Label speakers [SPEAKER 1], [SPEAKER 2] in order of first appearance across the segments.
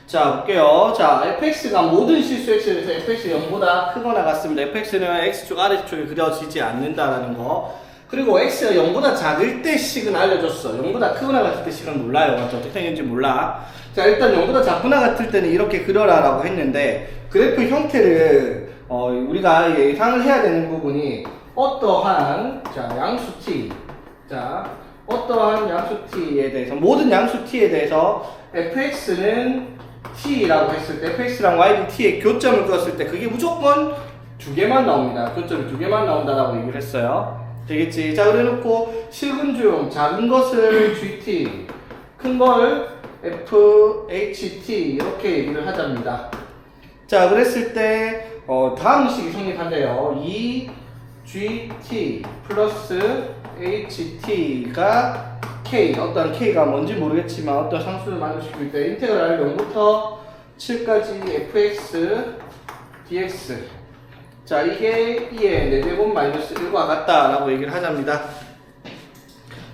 [SPEAKER 1] 자, 볼게요. 자, fx가 모든 실수 x에서 fx 0보다 크거나 같습니다. fx는 x축 아래쪽에 그려지지 않는다라는 거. 그리고 x가 0보다 작을 때 식은 알려줬어. 0보다 크거나 같을 때 식은 몰라요. 맞죠? 어떻게 생겼는지 몰라. 자, 일단 0보다 작거나 같을 때는 이렇게 그려라 라고 했는데, 그래프 형태를 우리가 예상을 해야 되는 부분이 어떠한 자, 양수 t. 자, 어떠한 양수 t에 대해서, 모든 양수 t에 대해서 fx는 t라고 했을 때, fx랑 y는 t에 교점을 그었을 때 그게 무조건 두 개만 나옵니다. 교점이 두 개만 나온다라고 얘기를 했어요. 되겠지? 자, 그래놓고 실근 중 작은 것을 gt, 큰 걸 fht 이렇게 얘기를 하자입니다. 자, 그랬을 때 다음 식이 성립한대요. 2gt 플러스 ht가 k, 어떤 k가 뭔지 모르겠지만 어떤 상수를 만들어주고 있다. 인테그랄 0부터 7까지 fx dx. 자, 이게 2의 4제곱 마이너스 1과 같다라고 얘기를 하자입니다.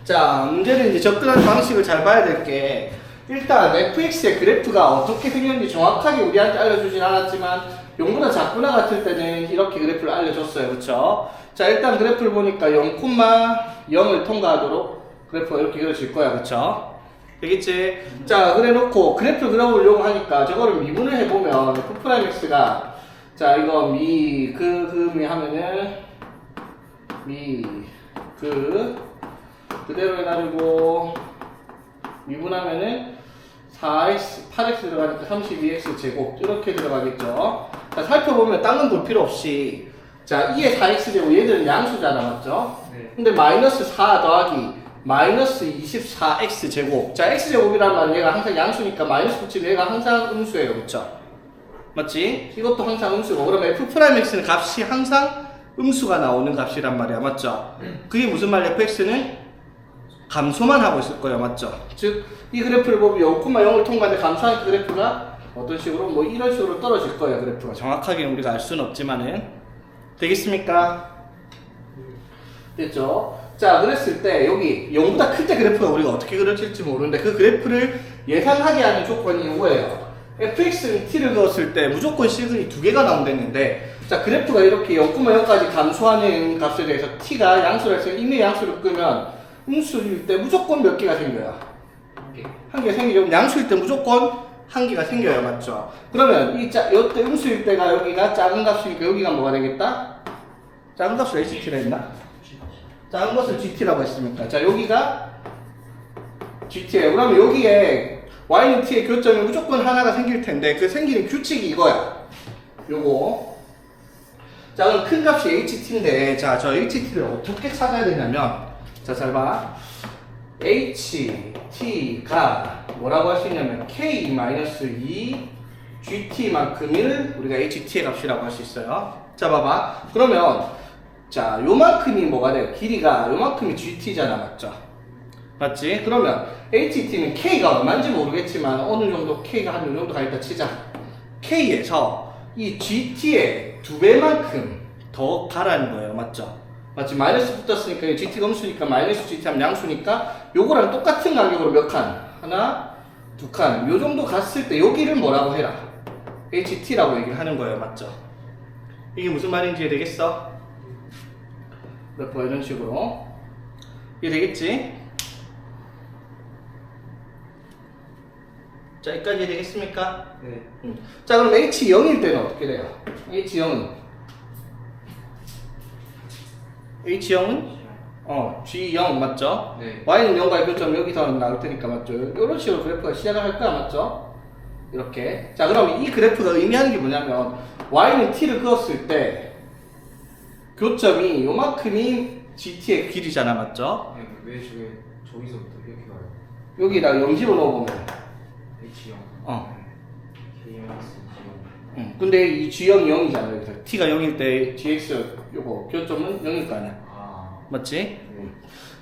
[SPEAKER 1] 자, 문제는 이제 접근하는 방식을 잘 봐야 될 게, 일단 fx의 그래프가 어떻게 생겼는지 정확하게 우리한테 알려주진 않았지만 0보다 작거나 같을 때는 이렇게 그래프를 알려줬어요. 그쵸? 자, 일단 그래프를 보니까 0,0을 통과하도록 그래프가 이렇게 그려질 거야. 그쵸? 되겠지? 자, 그래 놓고 그래프를 그려보려고 하니까 저거를 미분을 해보면 F'X가 자, 이거 미 하면은 그대로 해가지고 미분하면은 4x, 8x 들어가니까 32x 제곱 이렇게 들어가겠죠. 자, 살펴보면 딴 건 볼 필요 없이 자, 2의 4x 제곱 얘들은 양수잖아. 맞죠?
[SPEAKER 2] 네.
[SPEAKER 1] 근데 마이너스 4 더하기 마이너스 24x 제곱. 자, x 제곱이란 말은 얘가 항상 양수니까 마이너스 붙이면 얘가 항상 음수예요. 그쵸? 맞지? 이것도 항상 음수고. 그러면 f'x는 값이 항상 음수가 나오는 값이란 말이야. 맞죠? 그게 무슨 말이야? fx는 감소만 하고 있을 거예요. 맞죠? 즉, 이 그래프를 보면 0,0을 통과하는데 감소한 그 그래프가 어떤 식으로 뭐 이런 식으로 떨어질 거예요. 그래프가. 정확하게 우리가 알 수는 없지만은. 되겠습니까? 됐죠? 자, 그랬을 때 여기 0보다 클 때 그래프가 우리가 어떻게 그려질지 모르는데 그 그래프를 예상하게 하는 조건이 이거예요. fx는 t를 그었을 때 무조건 시그널이 두 개가 나온다는데, 자, 그래프가 이렇게 0,0까지 감소하는 값에 대해서 t가 양수를 해서 이미 양수를 끄면 음수일 때 무조건 몇 개가 생겨요? 한 개 생기죠. 양수일 때 무조건 한 개가 생겨요. 맞죠? 그러면 이때 음수일 때가 여기가 작은 값이니까 여기가 뭐가 되겠다? 작은 값을 ht라 했나? 작은 것을 gt라고 했으니까. 자, 여기가 gt예요. 그러면 여기에 y는 t의 교점이 무조건 하나가 생길 텐데 그 생기는 규칙이 이거야. 요거. 자, 그럼 큰 값이 ht인데, 자, 저 ht를 어떻게 찾아야 되냐면, 자, 잘 봐. ht가 뭐라고 할 수 있냐면 k-2 gt만큼을 우리가 ht의 값이라고 할 수 있어요. 자, 봐봐. 그러면 자, 요만큼이 뭐가 돼요? 길이가 요만큼이 gt잖아. 맞죠? 맞지? 그러면 ht는 k가 얼마인지 모르겠지만 어느 정도 k가 한 요 정도 가있다 치자. k에서 이 gt의 2배만큼 더 가라는 거예요. 맞죠? 맞지? 마이너스 붙었으니까 gt가 음수니까 마이너스 gt 하면 양수니까 요거랑 똑같은 간격으로 몇 칸? 하나, 두 칸. 요 정도 갔을 때 여기를 뭐라고 해라? ht라고 얘기를 하는 거예요. 맞죠? 이게 무슨 말인지 이해되겠어? 몇 번 이런 식으로 이해되겠지? 자, 여기까지 이해되겠습니까?
[SPEAKER 2] 네.
[SPEAKER 1] 자, 그럼 h0일 때는 어떻게 돼요? h0은 g0 맞죠?
[SPEAKER 2] 네.
[SPEAKER 1] y는 0과의 교점 여기서 나올 테니까 맞죠? 이런 식으로 그래프가 시작을 할 거야. 맞죠? 이렇게. 자, 그럼 이 그래프가 의미하는 게 뭐냐면 y는 t를 그었을 때 교점이 요만큼이 gt의 길이잖아. 맞죠?
[SPEAKER 2] 네, 왜 저기서부터 이렇게 가요?
[SPEAKER 1] 여기다 0 집어넣어보면
[SPEAKER 2] H0.
[SPEAKER 1] 근데 이 G형이 0이잖아. 여기서 T가 0일 때 GX 요거 교점은 0일 거 아니야. 맞지?
[SPEAKER 2] 네.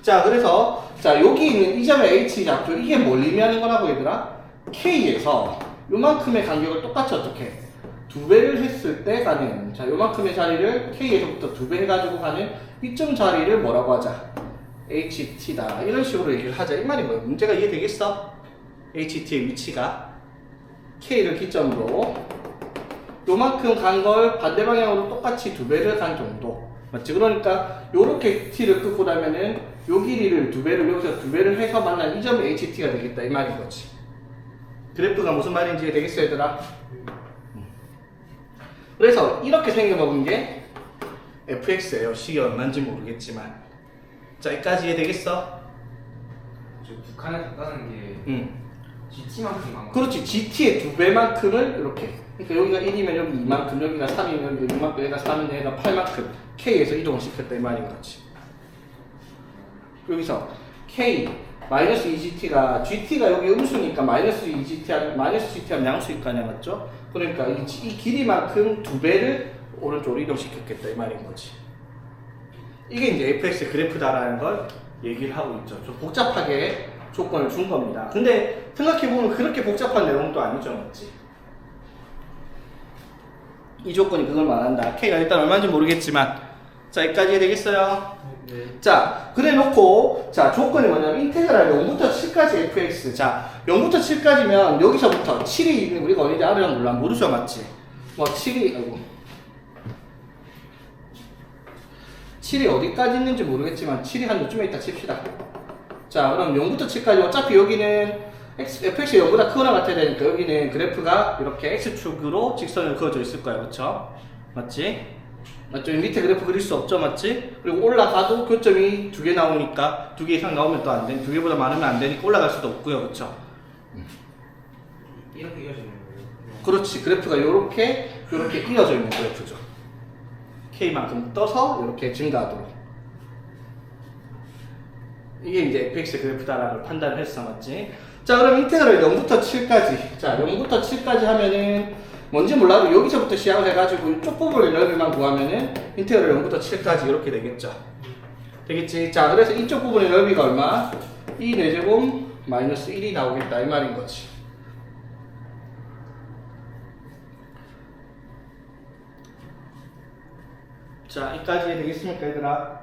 [SPEAKER 1] 자, 그래서 자, 여기 있는 이 점의 H 좌표 이게 뭘 의미하는 거라고 얘들아? K에서 요만큼의 간격을 똑같이 어떻게 2배를 했을 때 가는, 자, 요만큼의 자리를 K에서부터 2배 해가지고 가는 이점 자리를 뭐라고 하자? HT다. 이런 식으로 얘기를 하자. 이 말이 뭐야? 문제가 이해되겠어? HT의 위치가. K를 기점으로 요만큼 간 걸 반대 방향으로 똑같이 2배를 간 정도. 맞지? 그러니까 요렇게 T를 끊고 나면은 요 길이를 2배를 여기서 2배를 해서 만난 이 점이 HT가 되겠다 이 말인 거지. 그래프가 무슨 말인지 되겠어 얘들아? 그래서 이렇게 생겨먹은 게 fx예요. 식이 얼마인지 모르겠지만. 자, 여기까지 이해되겠어?
[SPEAKER 2] 저 북한에 갔다는 게 GT만큼 많고.
[SPEAKER 1] 그렇지. GT의 2배만큼을 이렇게. 그러니까 여기가 1이면 여기 2만큼, 여기가 3이면 여기 6만큼, 여기가 4면 여기가 8만큼 K에서 이동을 시켰다 이 말인 거지. 여기서 K 마이너스 2GT가 GT가 여기 음수니까 마이너스 2GT 하면 마이너스 GT 하면 양수일 거 아니야, 맞죠? 그러니까 이 길이만큼 2배를 오른쪽으로 이동시켰겠다 이 말인 거지. 이게 이제 fx 그래프다라는 걸 얘기를 하고 있죠. 좀 복잡하게 조건을 준 겁니다. 근데 생각해보면 그렇게 복잡한 내용도 아니죠, 맞지? 이 조건이 그걸 말한다. K가 일단 얼마인지 모르겠지만, 자, 여기까지 되겠어요?
[SPEAKER 2] 네.
[SPEAKER 1] 자, 그래 놓고, 자, 조건이 뭐냐면, 인테그랄 0부터 7까지 fx. 자, 0부터 7까지면, 여기서부터 7이 우리가 어딘지 알으려 몰라. 모르죠, 맞지? 뭐, 7이, 아이고. 7이 어디까지 있는지 모르겠지만, 7이 한 요쯤에 있다 칩시다. 자, 그럼 0부터 7까지, 어차피 여기는 fx가 0보다 크거나 같아야 되니까, 여기는 그래프가 이렇게 x축으로 직선을 그어져 있을 거야, 그쵸? 맞지? 맞죠? 밑에 그래프 그릴 수 없죠, 맞지? 그리고 올라가도 교점이 2개 나오니까 2개 이상 나오면 또 안 돼. 2개보다 많으면 안 되니까 올라갈 수도 없고요, 그쵸?
[SPEAKER 2] 이렇게 이어지는 거예요.
[SPEAKER 1] 그렇지. 그래프가 요렇게 이어져 있는 그래프죠. K만큼 떠서 이렇게 증가하도록. 이게 이제 fx 그래프다라는 걸 판단을 했어, 맞지? 자, 그럼 인테그랄 0부터 7까지. 자, 0부터 7까지 하면은 뭔지 몰라도 여기서부터 시작을 해가지고 이쪽 부분의 넓이만 구하면은 인테그랄 0부터 7까지 이렇게 되겠죠. 되겠지? 자, 그래서 이쪽 부분의 넓이가 얼마? 2 4제곱 마이너스 1이 나오겠다 이 말인 거지. 자, 여기까지 되겠습니까, 얘들아?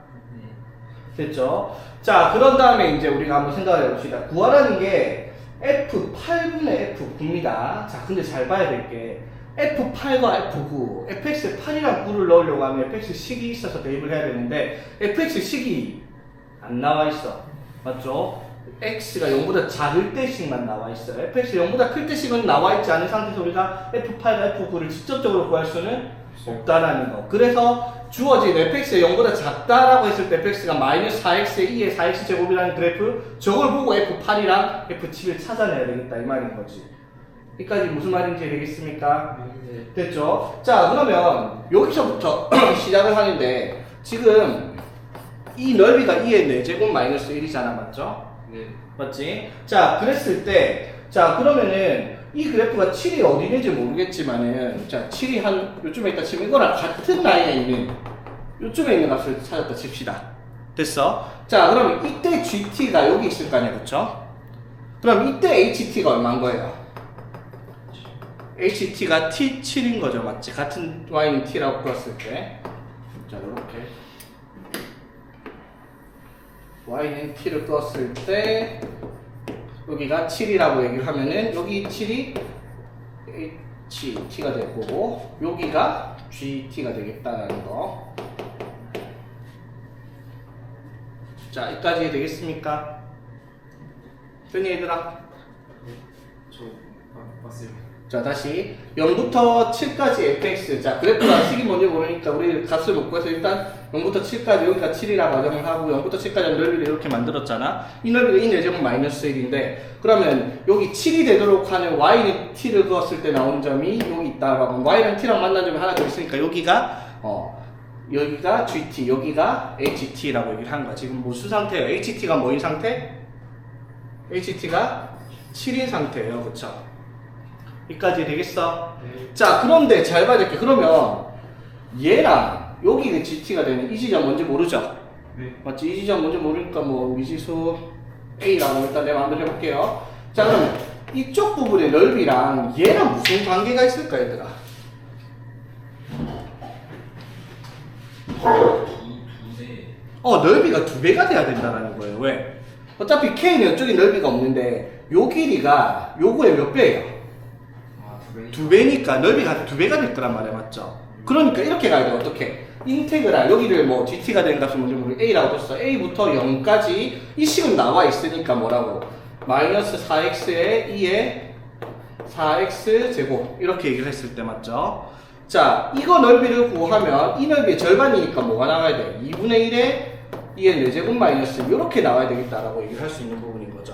[SPEAKER 1] 됐죠? 자, 그런 다음에 이제 우리가 한번 생각을 해봅시다. 구하라는 게 F8분의 F9입니다. 자, 근데 잘 봐야 될 게 F8과 F9, fx8이랑 9를 넣으려고 하면 fx식이 있어서 대입을 해야 되는데 fx식이 안 나와 있어. 맞죠? x가 0보다 작을 때씩만 나와 있어요. fx 0보다 클 때씩은 나와 있지 않은 상태에서 우리가 F8과 F9를 직접적으로 구할 수는 없다라는 거. 그래서 주어진 fx가 0보다 작다라고 했을 때 fx가 마이너스 4x의 2의 4x 제곱이라는 그래프, 저걸 보고 f8이랑 f7을 찾아내야 되겠다 이 말인 거지. 여기까지 무슨 말인지 되겠습니까?
[SPEAKER 2] 네.
[SPEAKER 1] 됐죠? 자, 그러면 여기서부터 시작을 하는데 지금 이 넓이가 2의 4제곱 마이너스 1이잖아, 맞죠?
[SPEAKER 2] 네.
[SPEAKER 1] 맞지? 자, 그랬을 때, 자, 그러면은 이 그래프가 7이 어디 있는지 모르겠지만은, 자, 7이 한 요쯤에 있다 치면 이거랑 같은 라인에 있는 요쯤에 있는 값을 찾았다 칩시다. 됐어? 자, 그러면 이때 GT가 여기 있을 거 아니야, 그쵸? 그럼 이때 HT가 얼마인 거예요? HT가 T7인 거죠, 맞지? 같은 Y는 T라고 풀었을 때. 자, 이렇게. Y는 T를 떴을 때, 여기가 7이라고 얘기를 하면은, 여기 7이 HT가 될 거고, 여기가 GT가 되겠다는 거. 자, 여기까지 되겠습니까? 됐니, 얘들아?
[SPEAKER 2] 저 봤어요.
[SPEAKER 1] 자, 다시 0부터 7까지 fx. 자, 그래프가 식이 뭔지 모르니까 우리 값을 못 구해서 일단 0부터 7까지 여기가 7이라고 가정을 하고 0부터 7까지 넓이를 이렇게 만들었잖아. 이 넓이가 2 4제곱 마이너스 1인데 그러면 여기 7이 되도록 하는 y는 t를 그었을 때 나온 점이 여기 있다라고. y랑 t랑 만난 점이 하나 더 있으니까 여기가 gt, 여기가 ht라고 얘기를 하는 거야. 지금 무슨 상태예요? ht가 뭐인 상태? ht가 7인 상태예요. 그쵸? 여기까지 되겠어?
[SPEAKER 2] 네.
[SPEAKER 1] 자, 그런데 잘 봐야 될 게, 그러면 얘랑 여기는 GT가 되는 이 지점 뭔지 모르죠?
[SPEAKER 2] 네.
[SPEAKER 1] 맞지? 이 지점 뭔지 모르니까 뭐 미지수 A라고 일단 내 마음대로 해볼게요. 자, 그러면 이쪽 부분의 넓이랑 얘랑 무슨 관계가 있을까, 얘들아? 넓이가 2배가 돼야 된다는 거예요. 왜? 어차피 K는 이쪽에 넓이가 없는데 요 길이가 요거의 몇 배예요? 두 배니까 넓이가 두 배가 될 거란 말이야, 맞죠? 그러니까 이렇게 가야 돼. 어떻게? 인테그랄 여기를 뭐 GT가 되는 값을 먼저 우리 A라고 줬어. A부터 0까지 이 식은 나와 있으니까 뭐라고? 마이너스 4x에 2에 4x 제곱 이렇게 얘기를 했을 때 맞죠? 자, 이거 넓이를 구하면 이 넓이의 절반이니까 뭐가 나와야 돼? 2분의 1에 2의 4제곱 마이너스 이렇게 나와야 되겠다라고 얘기를 할 수 있는 부분인 거죠.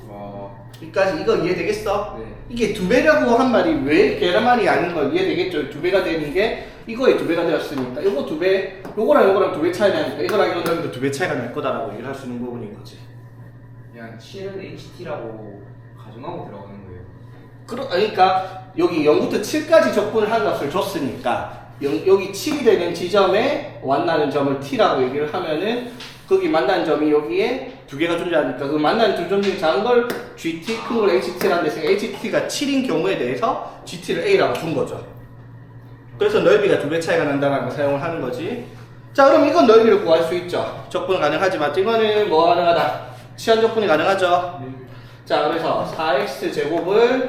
[SPEAKER 2] 와.
[SPEAKER 1] 여기까지 이거 이해되겠어?
[SPEAKER 2] 네.
[SPEAKER 1] 이게 두 배라고 한 말이 왜 계란말이 아닌 거 이해되겠죠? 두 배가 되는 게 이거에 두 배가 되었으니까 요거 두 배, 요거랑 요거랑 두 배 차이 나니까 이거랑 이거 넓이도 두 배 차이가 날 거다라고 얘기를 할 수 있는 부분인 거지.
[SPEAKER 2] 그냥 7은 HT라고 가정하고 들어가는 거예요.
[SPEAKER 1] 그러니까 여기 0부터 7까지 적분을 한 값을 줬으니까 여기 7이 되는 지점에 만나는 점을 t라고 얘기를 하면은 거기 만나는 점이 여기에 두 개가 존재하니까 그 만나는 두 점 중에 작은 걸 GT, 큰 걸 HT라는 데서 HT가 7인 경우에 대해서 GT를 A라고 준 거죠. 그래서 넓이가 두 배 차이가 난다는 걸 사용을 하는 거지. 자, 그럼 이건 넓이를 구할 수 있죠. 적분 가능하지만 이거는 뭐 가능하다? 치환 적분이 가능하죠. 자, 그래서 4x 제곱을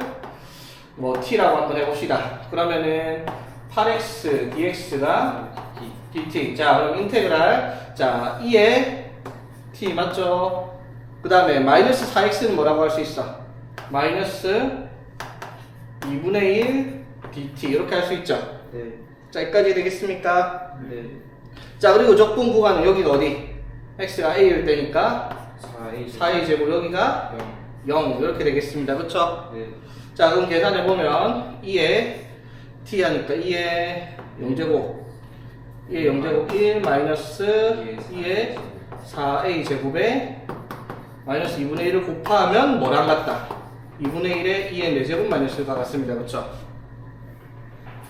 [SPEAKER 1] 뭐 t라고 한번 해봅시다. 그러면은 8x dx가 dt. 자, 그럼 인테그랄. 자, 2에 t 맞죠? 그 다음에 마이너스 4x는 뭐라고 할 수 있어? 마이너스 2분의 1 dt 이렇게 할 수 있죠?
[SPEAKER 2] 네.
[SPEAKER 1] 자, 여기까지 되겠습니까?
[SPEAKER 2] 네.
[SPEAKER 1] 자, 그리고 적분 구간은 여기가 어디? x가 a일 때니까
[SPEAKER 2] 4A
[SPEAKER 1] 4a 제곱 여기가 0 이렇게 되겠습니다. 그쵸?
[SPEAKER 2] 네.
[SPEAKER 1] 자, 그럼 계산해보면 2에 t 하니까 2에 0제곱 2에 0제곱 1 마이너스 2에 4a 제곱에 마이너스 2분의 1을 곱하면 뭐랑 같다? 2분의 1에 2의 4제곱 마이너스 1과 같습니다. 그쵸?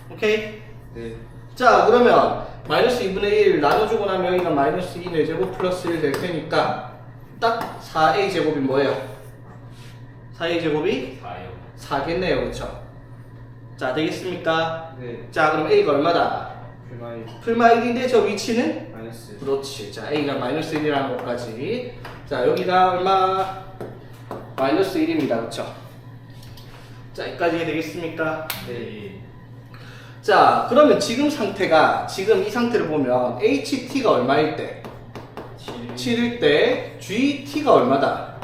[SPEAKER 1] 오케이?
[SPEAKER 2] 네.
[SPEAKER 1] 자, 그러면 마이너스 2분의 1 나눠주고 나면 여기가 마이너스 2 4제곱 플러스 1 될 테니까 딱 4a 제곱이 뭐예요? 4a 제곱이 4겠네요. 그쵸? 자, 되겠습니까?
[SPEAKER 2] 네.
[SPEAKER 1] 자, 그럼 a가 얼마다?
[SPEAKER 2] 풀마이
[SPEAKER 1] 풀마 1인데 저 위치는?
[SPEAKER 2] 마이너스.
[SPEAKER 1] 그렇지. 자, a가 마이너스 1이라는 것까지. 자, 여기가 얼마? 마이너스 1입니다. 그쵸? 자, 여기까지 되겠습니까?
[SPEAKER 2] 네.
[SPEAKER 1] 자, 그러면 지금 상태가, 지금 이 상태를 보면 HT가 얼마일 때? 7일 때 GT가 얼마다?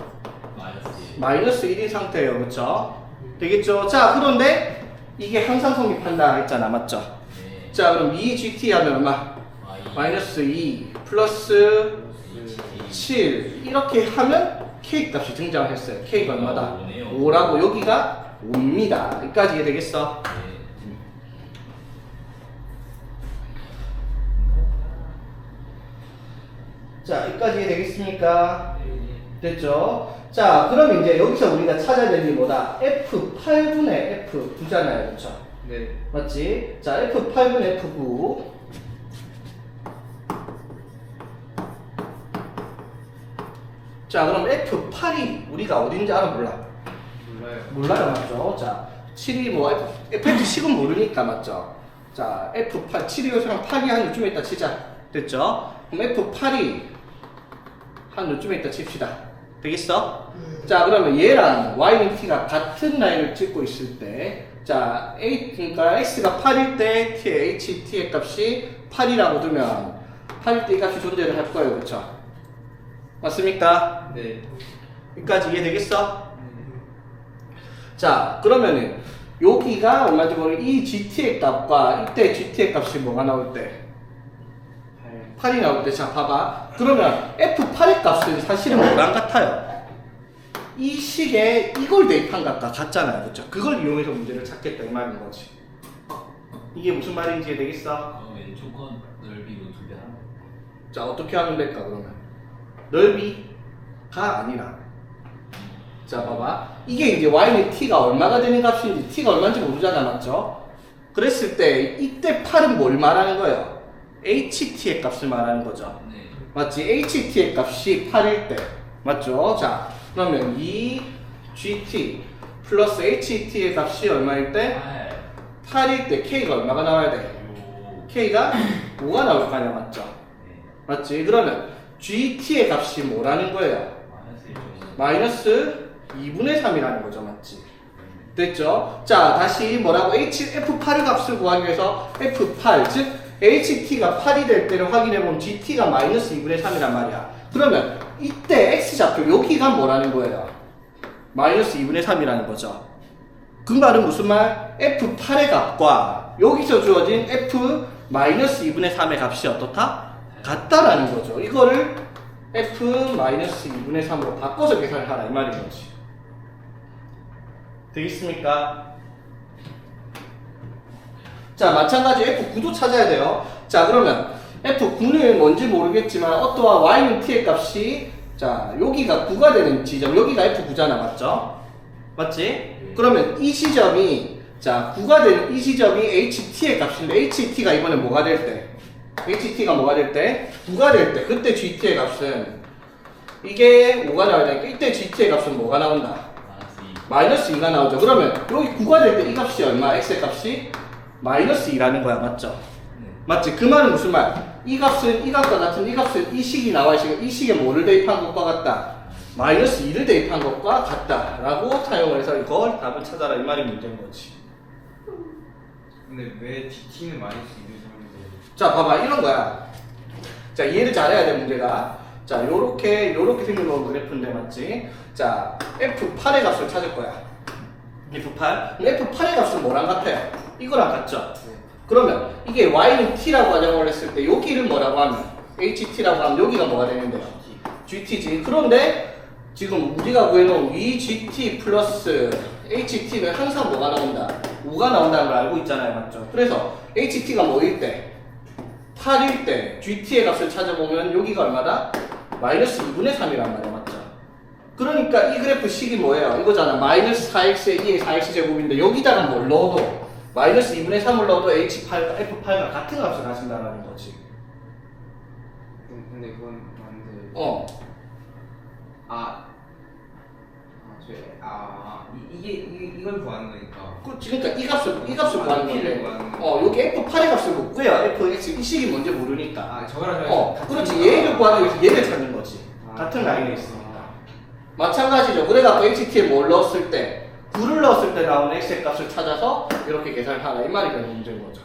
[SPEAKER 1] 마이너스 1인 상태예요. 그쵸? 되겠죠? 자, 그런데 이게 항상 성립한다 했잖아. 맞죠? 자, 그럼 2GT 하면 얼마? 마이너스 2 플러스 7 이렇게 하면 K 값이 등장을 했어요. K가 얼마다? 5라고 여기가 5입니다. 여기까지 이해되겠어? 자, 여기까지 이해되겠습니까? 됐죠? 자, 그럼 이제 여기서 우리가 찾아야 될 게 뭐다? F8분의 F9잖아요. 그쵸?
[SPEAKER 2] 네.
[SPEAKER 1] 맞지? 자, F8분의 F9. 자, 그럼 F8이 우리가 어딘지 알아 몰라?
[SPEAKER 2] 몰라요.
[SPEAKER 1] 몰라요, 맞죠? 자, 7이 뭐, F10은 모르니까, 맞죠? 자, F8, 7이 요새랑 8이 한 요쯤에 있다 치자. 됐죠? 그럼 F8이 한 요쯤에 있다 칩시다. 되겠어? 자, 그러면 얘랑 Y는 T가 같은 라인을 찍고 있을 때, 자, 그러니까 X가 8일 때 T의 HT의 값이 8이라고 두면 8일 때 이 값이 존재를 할 거예요. 그쵸? 맞습니까?
[SPEAKER 2] 네.
[SPEAKER 1] 여기까지 이해되겠어? 자, 그러면은 여기가 얼마인지 모르는 이 GT의 값과 이때 GT의 값이 뭐가 나올 때? 8이 나올 때, 자, 봐봐. 그러면 F8의 값은 사실은 뭐랑 같아요? 이 식에 이걸 대입한 값과 같잖아요. 그쵸? 그걸 이용해서 문제를 찾겠다, 이 말인 거지. 이게 무슨 말인지 이해되겠어?
[SPEAKER 3] 왼쪽 건 넓이로 2배 하나.
[SPEAKER 1] 자, 어떻게 하면 될까, 그러면? 넓이가 아니라. 자, 봐봐. 이게 이제 y는 t가 얼마가 되는 값인지, t가 얼마인지 모르잖아, 맞죠? 그랬을 때, 이때 8은 뭘 말하는 거예요? ht의 값을 말하는 거죠.
[SPEAKER 3] 네.
[SPEAKER 1] 맞지? ht의 값이 8일 때. 맞죠? 자, 그러면 이 gt 플러스 ht의 값이 얼마일 때? 8일 때 k가 얼마가 나와야 돼? k가 5가 나올 거 아니야, 맞죠? 맞지? 그러면 gt의 값이 뭐라는 거예요? 마이너스 2분의 3이라는 거죠. 맞지? 됐죠? 자, 다시 뭐라고? F8 값을 구하기 위해서 F8, 즉 HT가 8이 될 때를 확인해보면 GT가 마이너스 2분의 3이란 말이야. 그러면 이때 X좌표 여기가 뭐라는 거예요? 마이너스 2분의 3이라는 거죠. 그 말은 무슨 말? F8의 값과 여기서 주어진 F 마이너스 2분의 3의 값이 어떻다? 같다라는 거죠. 이거를 F 마이너스 2분의 3으로 바꿔서 계산을 하라 이 말인 거지. 되겠습니까? 자, 마찬가지 F9도 찾아야 돼요. 자, 그러면 F9는 뭔지 모르겠지만 어떠한 Y는 T의 값이 자, 여기가 9가 되는 지점, 여기가 F9잖아, 맞죠? 맞지? 그러면 이 지점이 자, 9가 되는 이 지점이 HT의 값인데 HT가 이번에 뭐가 될 때? HT가 뭐가 될 때? 9가 될 때, 그때 GT의 값은 이게 5가 나와야 되니까 이때 GT의 값은 뭐가 나온다? 마이너스 2가 나오죠. 그러면 여기 9가 될 때 이 값이 얼마? X의 값이 마이너스 2라는 거야. 맞죠? 맞지? 그 말은 무슨 말? 이 값은 이 값과 같은 이 값은 이 식이 나와 있으니까 이 식에 뭐를 대입한 것과 같다? 마이너스 2를 대입한 것과 같다 라고 사용을 해서 이걸 답을 찾아라 이 말이 문제인 거지.
[SPEAKER 2] 근데 왜 GT는 마이너스 2분의 3인데?
[SPEAKER 1] 자, 봐봐. 이런 거야. 자, 이해를 잘해야 돼, 문제가. 자, 요렇게 생긴 거 그래프인데, 맞지? 자, F8의 값을 찾을 거야. F8? F8의 값은 뭐랑 같아요? 이거랑 같죠? 그러면 이게 Y는 T라고 가정을 했을 때 여기를 뭐라고 하면 HT라고 하면 여기가 뭐가 되는데요? GT지. 그런데 지금 우리가 구해놓은 VGT 플러스 HT는 항상 뭐가 나온다? 5가 나온다는 걸 알고 있잖아요. 맞죠? 그래서 HT가 뭐일 때? 8일 때 GT의 값을 찾아보면 여기가 얼마다? 마이너스 2분의 3이란 말이야. 맞죠? 그러니까 이 그래프 식이 뭐예요? 이거잖아. 마이너스 4x에 2의 4x 제곱인데 여기다가 뭘 넣어도 마이너스 2분의 3을 넣어도 F8과 같은 값을 가진다는 거지.
[SPEAKER 2] 근데 그건 맞는데. 이걸 구하는 거니까.
[SPEAKER 1] 그렇지. 그러니까 이 값을 구하는 건데.
[SPEAKER 2] 구하는
[SPEAKER 1] 여기 F8의 값을 묻고요. Fx 이 식이 뭔지 모르니까.
[SPEAKER 2] 저거랑
[SPEAKER 1] 그렇지. 얘를 구하기 위해서 얘를 찾는 거지. 같은 라인에 있으니까. 마찬가지죠. 그래갖고 HT에 뭘 넣었을 때, 9를 넣었을 때 나오는 X의 값을 찾아서 이렇게 계산을 하라. 이 말이 되는 문제인 거죠.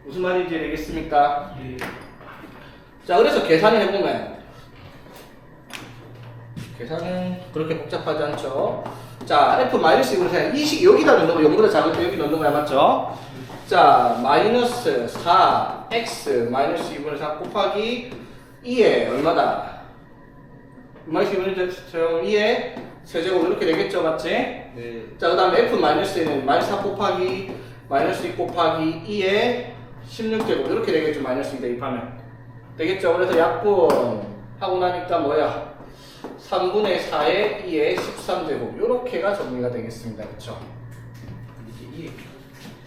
[SPEAKER 1] 무슨 말인지 알겠습니까? 자, 그래서 계산을 해보면, 계산은 그렇게 복잡하지 않죠. 자, F-2분의 이 식 여기다 넣는 거, 0보다 작을 때 여기 넣는 거야, 맞죠? 자, 마이너스 4x 마이너스 2분의 4 곱하기 2에 얼마다? 마이너스 2분의 2에 세제곱 이렇게 되겠죠, 맞지?
[SPEAKER 2] 네.
[SPEAKER 1] 자, 그 다음에 F-는 마이너스 4 곱하기 마이너스 2 곱하기 2에 16제곱 이렇게 되겠죠, 마이너스 2 대입하면. 되겠죠? 그래서 약분 하고 나니까 뭐야? 3분의 4에 2에 13제곱 이렇게가 정리가 되겠습니다. 그쵸?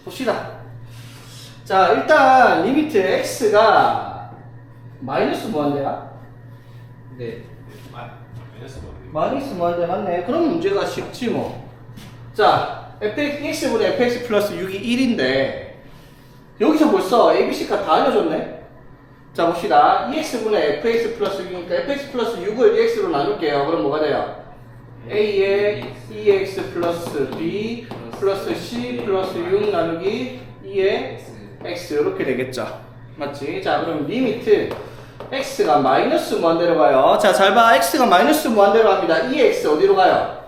[SPEAKER 1] 봅시다. 자, 일단 리미트 x가 마이너스 무한대야?
[SPEAKER 2] 네.
[SPEAKER 1] 마이너스 무한대 맞네. 그럼 문제가 쉽지 뭐. 자, x분의 fx 플러스 6이 1인데 여기서 벌써 abc가 다 알려줬네. 자, 봅시다. ex분의 fx 플러스 6이니까 fx 플러스 6을 ex로 나눌게요. 그럼 뭐가 돼요? a에 2x 플러스 b 플러스 c 플러스 6 나누기 2에 x 이렇게 되겠죠. 맞지? 자, 그럼 리미트 x가 마이너스 무한대로 가요. 자, 잘 봐. x가 마이너스 무한대로 갑니다. 2x 어디로 가요?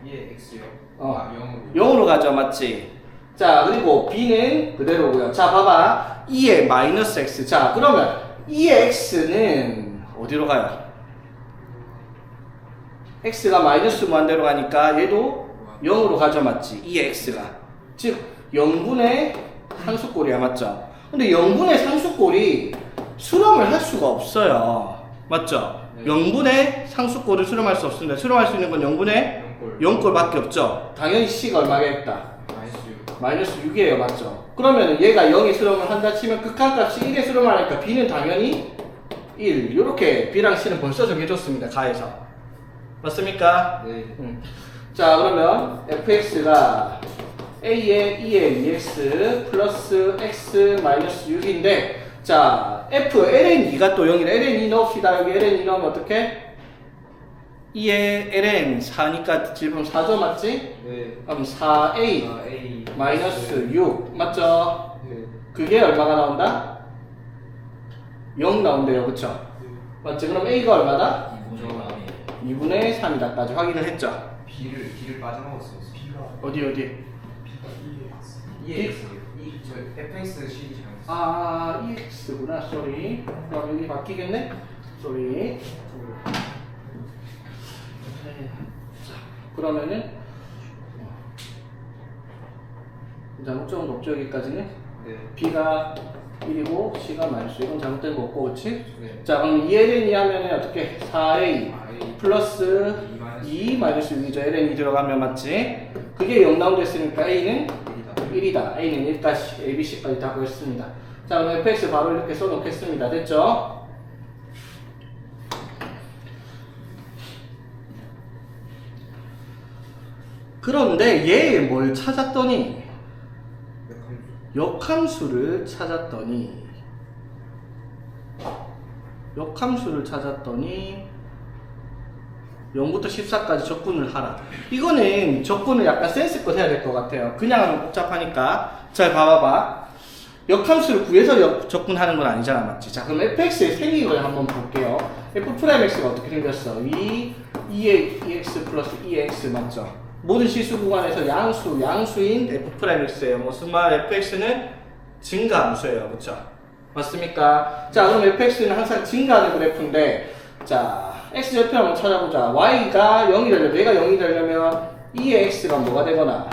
[SPEAKER 2] 2의 x요? 0으로.
[SPEAKER 1] 0으로 가죠. 맞지? 자, 그리고 b는 그대로고요. 자, 봐봐. 2의 마이너스 x. 자, 그러면 2의 x는 어디로 가요? x가 마이너스 무한대로 가니까 얘도 0으로 가죠. 맞지? 2의 x가. 즉 0분의 상수꼴이야. 맞죠? 근데 0분의 상수꼴이 수렴을 할 수가 없어요. 맞죠?
[SPEAKER 2] 네.
[SPEAKER 1] 0분의 상수꼴을 수렴할 수 없습니다. 수렴할 수 있는 건 0분의 0꼴밖에 없죠. 당연히 c가 얼마겠다? 마이너스 6이에요. 맞죠? 그러면 얘가 0이 수렴을 한다 치면 극한값이 1에 수렴을 하니까 b는 당연히 1. 이렇게 b랑 c는 벌써 정해줬습니다. 가에서. 맞습니까?
[SPEAKER 2] 네.
[SPEAKER 1] 자, 그러면 fx가 a에 2에 2x 플러스 x 마이너스 6인데 자, f ln 2가 또 0이래. ln 2 넣읍시다. 여기 ln 2 넣으면 어떻게? 2의 ln 4니까 지금 4죠 맞지?
[SPEAKER 2] 네.
[SPEAKER 1] 그럼 4a
[SPEAKER 2] 아, A
[SPEAKER 1] 마이너스 6 맞죠?
[SPEAKER 2] 네.
[SPEAKER 1] 그게 얼마가 나온다? 0 나온대요 그쵸? 맞지? 그럼 a가 얼마다? 2분의 3이다까지 확인을 했죠?
[SPEAKER 2] B를 빠져먹었어요.
[SPEAKER 1] 어디?
[SPEAKER 2] EX 저 FX 시리즈
[SPEAKER 1] 아 ex구나 쏘리. 그럼 여기 바뀌겠네? 쏘리. 자 그러면은 잘못점은 없죠 여기까지는?
[SPEAKER 2] 네.
[SPEAKER 1] b가 1이고 c가 마이너스 이건 잘못된 거 없고 그치?
[SPEAKER 2] 네.
[SPEAKER 1] 자 그럼 2ln이 하면은 어떻게 4a
[SPEAKER 2] A
[SPEAKER 1] 플러스 2 마이너스 6이죠 ln이 들어가면 맞지? 그게 0 나온다 했으니까 a는 1이다 a는 1까지 abc까지 다 구했습니다. 자 그럼 fx 바로 이렇게 써놓겠습니다. 됐죠? 그런데 얘 뭘 찾았더니 역함수를 찾았더니 0부터 14까지 적분을 하라. 이거는 적분을 약간 센스껏 해야 될 것 같아요. 그냥 하면 복잡하니까. 잘 봐봐봐. 역함수를 구해서 적분하는 건 아니잖아, 맞지? 자, 그럼 fx의 생익을 한번 볼게요. f'x가 어떻게 생겼어? 2x 플러스 2x 맞죠? 모든 실수 구간에서 양수인 f'x예요. 무슨 말? fx는 증가함수예요, 그렇죠? 맞습니까? 자, 그럼 fx는 항상 증가하는 그래프인데, 자, x절편 한번 찾아보자. y가 0이 되려면, 얘가 0이 되려면 2의 x가 뭐가 되거나,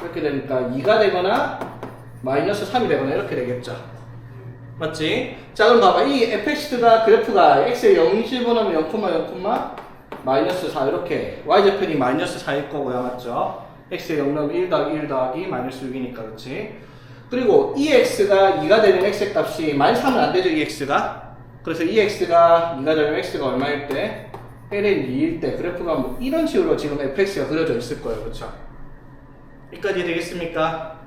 [SPEAKER 1] 이렇게 되니까 2가 되거나, 마이너스 3이 되거나, 이렇게 되겠죠. 맞지? 자, 그럼 봐봐. 이 fx가 그래프가 x에 0이 집어넣으면 0,0, 마이너스 4, 이렇게. y절편이 마이너스 4일 거고요. 맞죠? x에 0 넣으면 1 더하기 1 더하기 마이너스 6이니까, 그렇지? 그리고 ex가 2가 되는 x의 값이 마이너스 3은 안 되죠, ex가? 그래서 ex가 2가 되면 x가 얼마일 때? ln 2일 때 그래프가 뭐 이런 식으로 지금 fx가 그려져 있을 거예요. 그렇죠? 여기까지 되겠습니까?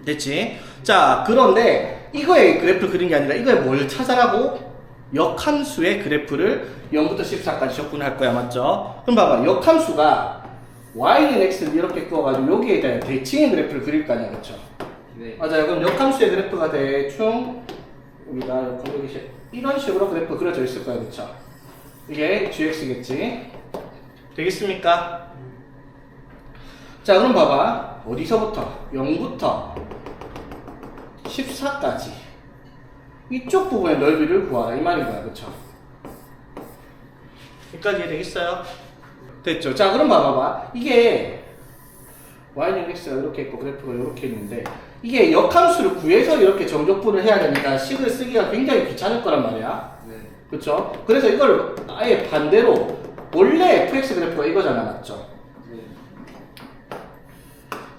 [SPEAKER 1] 됐지? 자, 그런데 이거의 그래프를 그린 게 아니라 이거에 뭘 찾아라고? 역함수의 그래프를 0부터 14까지 적분할 거야. 맞죠? 그럼 봐봐. 역함수가 y는 x를 이렇게 그어가지고 여기에 대한 대칭의 그래프를 그릴 거 아니야. 그렇죠?
[SPEAKER 2] 네.
[SPEAKER 1] 맞아요. 그럼 역함수의 그래프가 대충 여기가 여기 이런 식으로 그래프 그려져 있을 거예요. 그렇죠? 이게 gx겠지? 되겠습니까? 자, 그럼 봐봐. 어디서부터? 0부터 14까지 이쪽 부분의 넓이를 구하라 이 말인 거야. 그렇죠? 여기까지 되겠어요? 됐죠? 자, 그럼 봐봐. 이게 y는 x가 이렇게 있고 그래프가 이렇게 있는데 이게 역함수를 구해서 이렇게 정적분을 해야 되니까 식을 쓰기가 굉장히 귀찮을 거란 말이야.
[SPEAKER 2] 네.
[SPEAKER 1] 그렇죠? 그래서 이걸 아예 반대로 원래 fx 그래프가 이거잖아. 맞죠?
[SPEAKER 2] 네.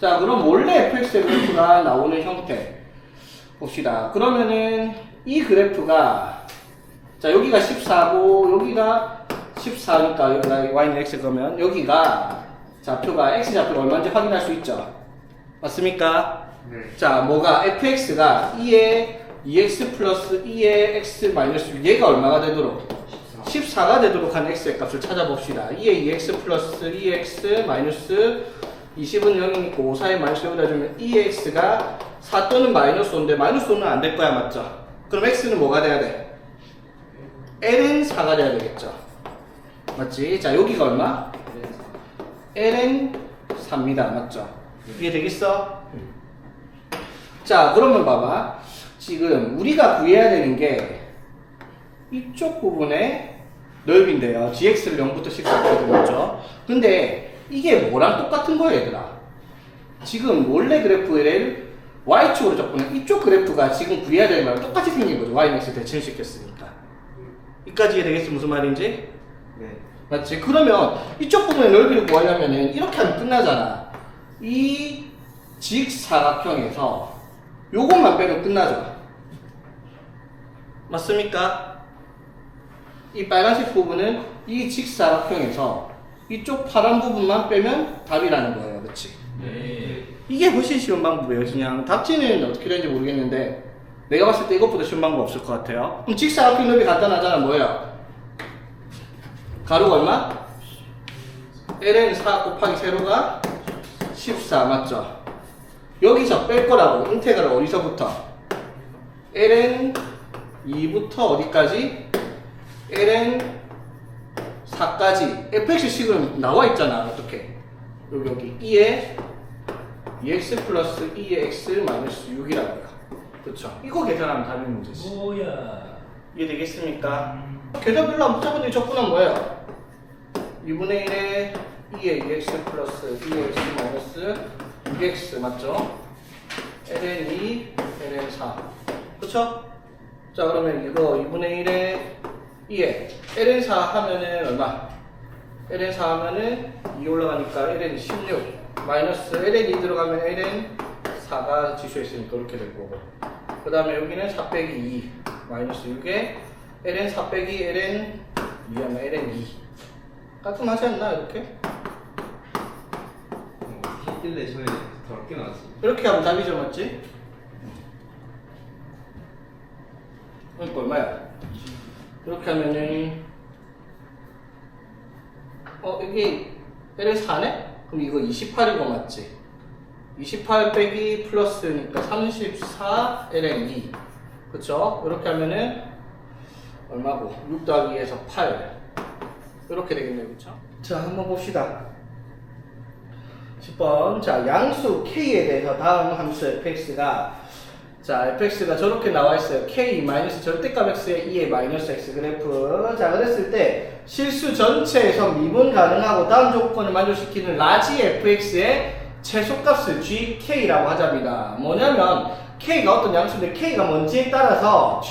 [SPEAKER 1] 자, 그럼 원래 fx의 그래프가 나오는 형태 봅시다. 그러면은 이 그래프가 자, 여기가 14고 여기가 14니까 여기가 y는 x 그러면 여기가 좌표가 x좌표가 얼마인지 확인할 수 있죠. 맞습니까?
[SPEAKER 2] 네.
[SPEAKER 1] 자, 뭐가 fx가 2의 2x 플러스 2의 x 마이너스 6 얘가 얼마가 되도록 14가 되도록 하는 x의 값을 찾아봅시다. 2의 2x 플러스 2x 마이너스 20은 0이니까 5, 4의 마이너스 여기다 주면 2의 x가 4 또는 마이너스 5인데 마이너스 5는 안 될 거야. 맞죠? 그럼 x는 뭐가 돼야 돼? ln 4가 돼야 되겠죠. 맞지? 자, 여기가 얼마? ln 4입니다. 맞죠? 이해 되겠어? 자, 그러면 봐봐. 지금 우리가 구해야 되는 게 이쪽 부분의 넓이인데요. gx를 0부터 14까지 그렸죠? 근데 이게 뭐랑 똑같은 거예요, 얘들아? 지금 원래 그래프를 y축으로 적분해. 이쪽 그래프가 지금 구해야 되는 거랑 똑같이 생긴 거죠. y는 x 대칭시켰으니까. 여기까지 이해되겠어? 무슨 말인지?
[SPEAKER 2] 네.
[SPEAKER 1] 맞지? 그러면 이쪽 부분의 넓이를 구하려면은 이렇게 하면 끝나잖아. 이 직사각형에서 요것만 빼면 끝나죠. 맞습니까? 이 빨간색 부분은 이 직사각형에서 이쪽 파란 부분만 빼면 답이라는 거예요. 그렇지?
[SPEAKER 3] 네.
[SPEAKER 1] 이게 훨씬 쉬운 방법이에요. 그냥 답지는 어떻게 되는지 모르겠는데 내가 봤을 때 이것보다 쉬운 방법 없을 것 같아요. 그럼 직사각형 넓이 간단하잖아. 뭐예요? 가로가 얼마? ln 4 곱하기 세로가 14 맞죠? 여기서 뺄 거라고. 인테그랄 어디서부터? ln 2부터 어디까지? ln 4까지 fx 식은 나와 있잖아. 어떻게? 여기 2에 2x 플러스 2의 x 마이너스 6이라고요. 그쵸? 이거 계산하면 답이 문제지.
[SPEAKER 3] 뭐야?
[SPEAKER 1] 이해되겠습니까? 계산별로 한번 붙여보니 적분은 뭐예요? 2분의 1에 2의 2x 플러스 2의 x 마이너스 6x 맞죠? ln 2, ln 4 그쵸? 자 그러면 이거 2분의 1에 2에 ln 4 하면은 얼마? ln 4 하면은 2 올라가니까 ln 16 마이너스 ln 2 들어가면 ln 4가 지수에 있으니까 이렇게 될 거고 그 다음에 여기는 4 빼기 2 마이너스 6에 ln 4 빼기 ln 2 하면 ln 2 깔끔하지 않나 이렇게?
[SPEAKER 2] 했길래 저희 더럽게 나왔어.
[SPEAKER 1] 이렇게 하면 답이죠 맞지? 그러니까 얼마야? 이렇게 하면은 이게 ln 4네? 그럼 이거 28이고 맞지? 28 빼기 플러스니까 34 ln 2 그쵸? 이렇게 하면은 얼마고? 6 더하기 2에서 8 이렇게 되겠네요 그쵸? 자 한번 봅시다 10번 자 양수 k에 대해서 다음 함수 fx가 자 fx가 저렇게 나와 있어요 k 마이너스 절대값 x의 2의 마이너스 x 그래프 자 그랬을 때 실수 전체에서 미분 가능하고 다음 조건을 만족시키는 라지 fx의 최소값을 gk라고 하자입니다 뭐냐면 k가 어떤 양수인데 k가 뭔지에 따라서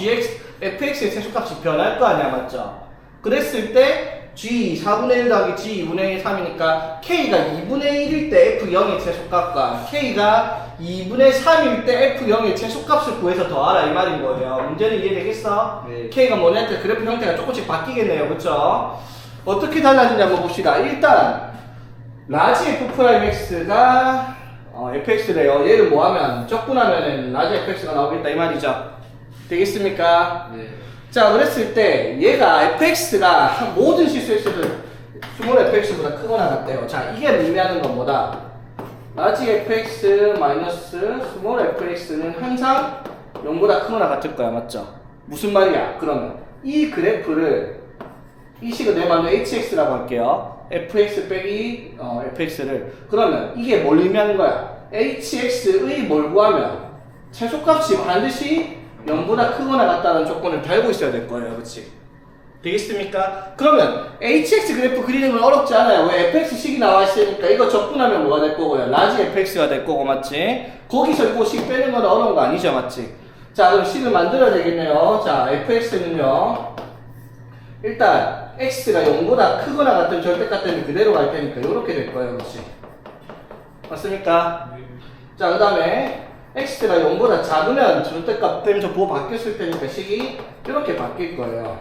[SPEAKER 1] fx의 최소값이 변할 거 아니야 맞죠 그랬을 때 g 4분의 1 더하기 g 2분의 1 3이니까 k가 2분의 1일 때 f0의 최소값과 k가 2분의 3일 때 f0의 최소값을 구해서 더하라 이 말인 거예요. 문제는 이해되겠어?
[SPEAKER 2] 네.
[SPEAKER 1] k가 뭐냐한테 그래프 형태가 조금씩 바뀌겠네요. 그쵸? 어떻게 달라지냐 한번 봅시다. 일단 라지 f'x가 fx래요. 얘를 뭐하면 적분하면은 라지 fx가 나오겠다 이 말이죠. 되겠습니까?
[SPEAKER 2] 네.
[SPEAKER 1] 자 그랬을 때 얘가 fx가 모든 실수 x를 스몰 fx보다 크거나 같대요. 자 이게 의미하는 건 뭐다? 라지 fx 마이너스 스몰 fx는 항상 0보다 크거나 같을 거야 맞죠? 무슨 말이야? 그러면 이 그래프를 이 식을 내 맘대로 hx라고 할게요. fx 빼기 fx를 그러면 이게 뭘 의미하는 거야? hx의 뭘 구하면 최소값이 반드시 0보다 크거나 같다는 조건을 달고 있어야 될 거예요. 그렇지? 되겠습니까? 그러면 hx 그래프 그리는 건 어렵지 않아요. 왜 fx식이 나와 있으니까 이거 적분하면 뭐가 될 거고요? 라지 fx가 될 거고 맞지? 거기서 이거 식 빼는 건 어려운 거 아니죠? 맞지? 자 그럼 식을 만들어야 되겠네요. 자 fx는요 일단 x가 0보다 크거나 같은 절대값 때문에 그대로 갈 테니까 이렇게 될 거예요. 그렇지? 맞습니까? 자 그 다음에 x가 0보다 작으면 절대값 때문에 저 부호 바뀌었을 테니까 식이 이렇게 바뀔 거예요.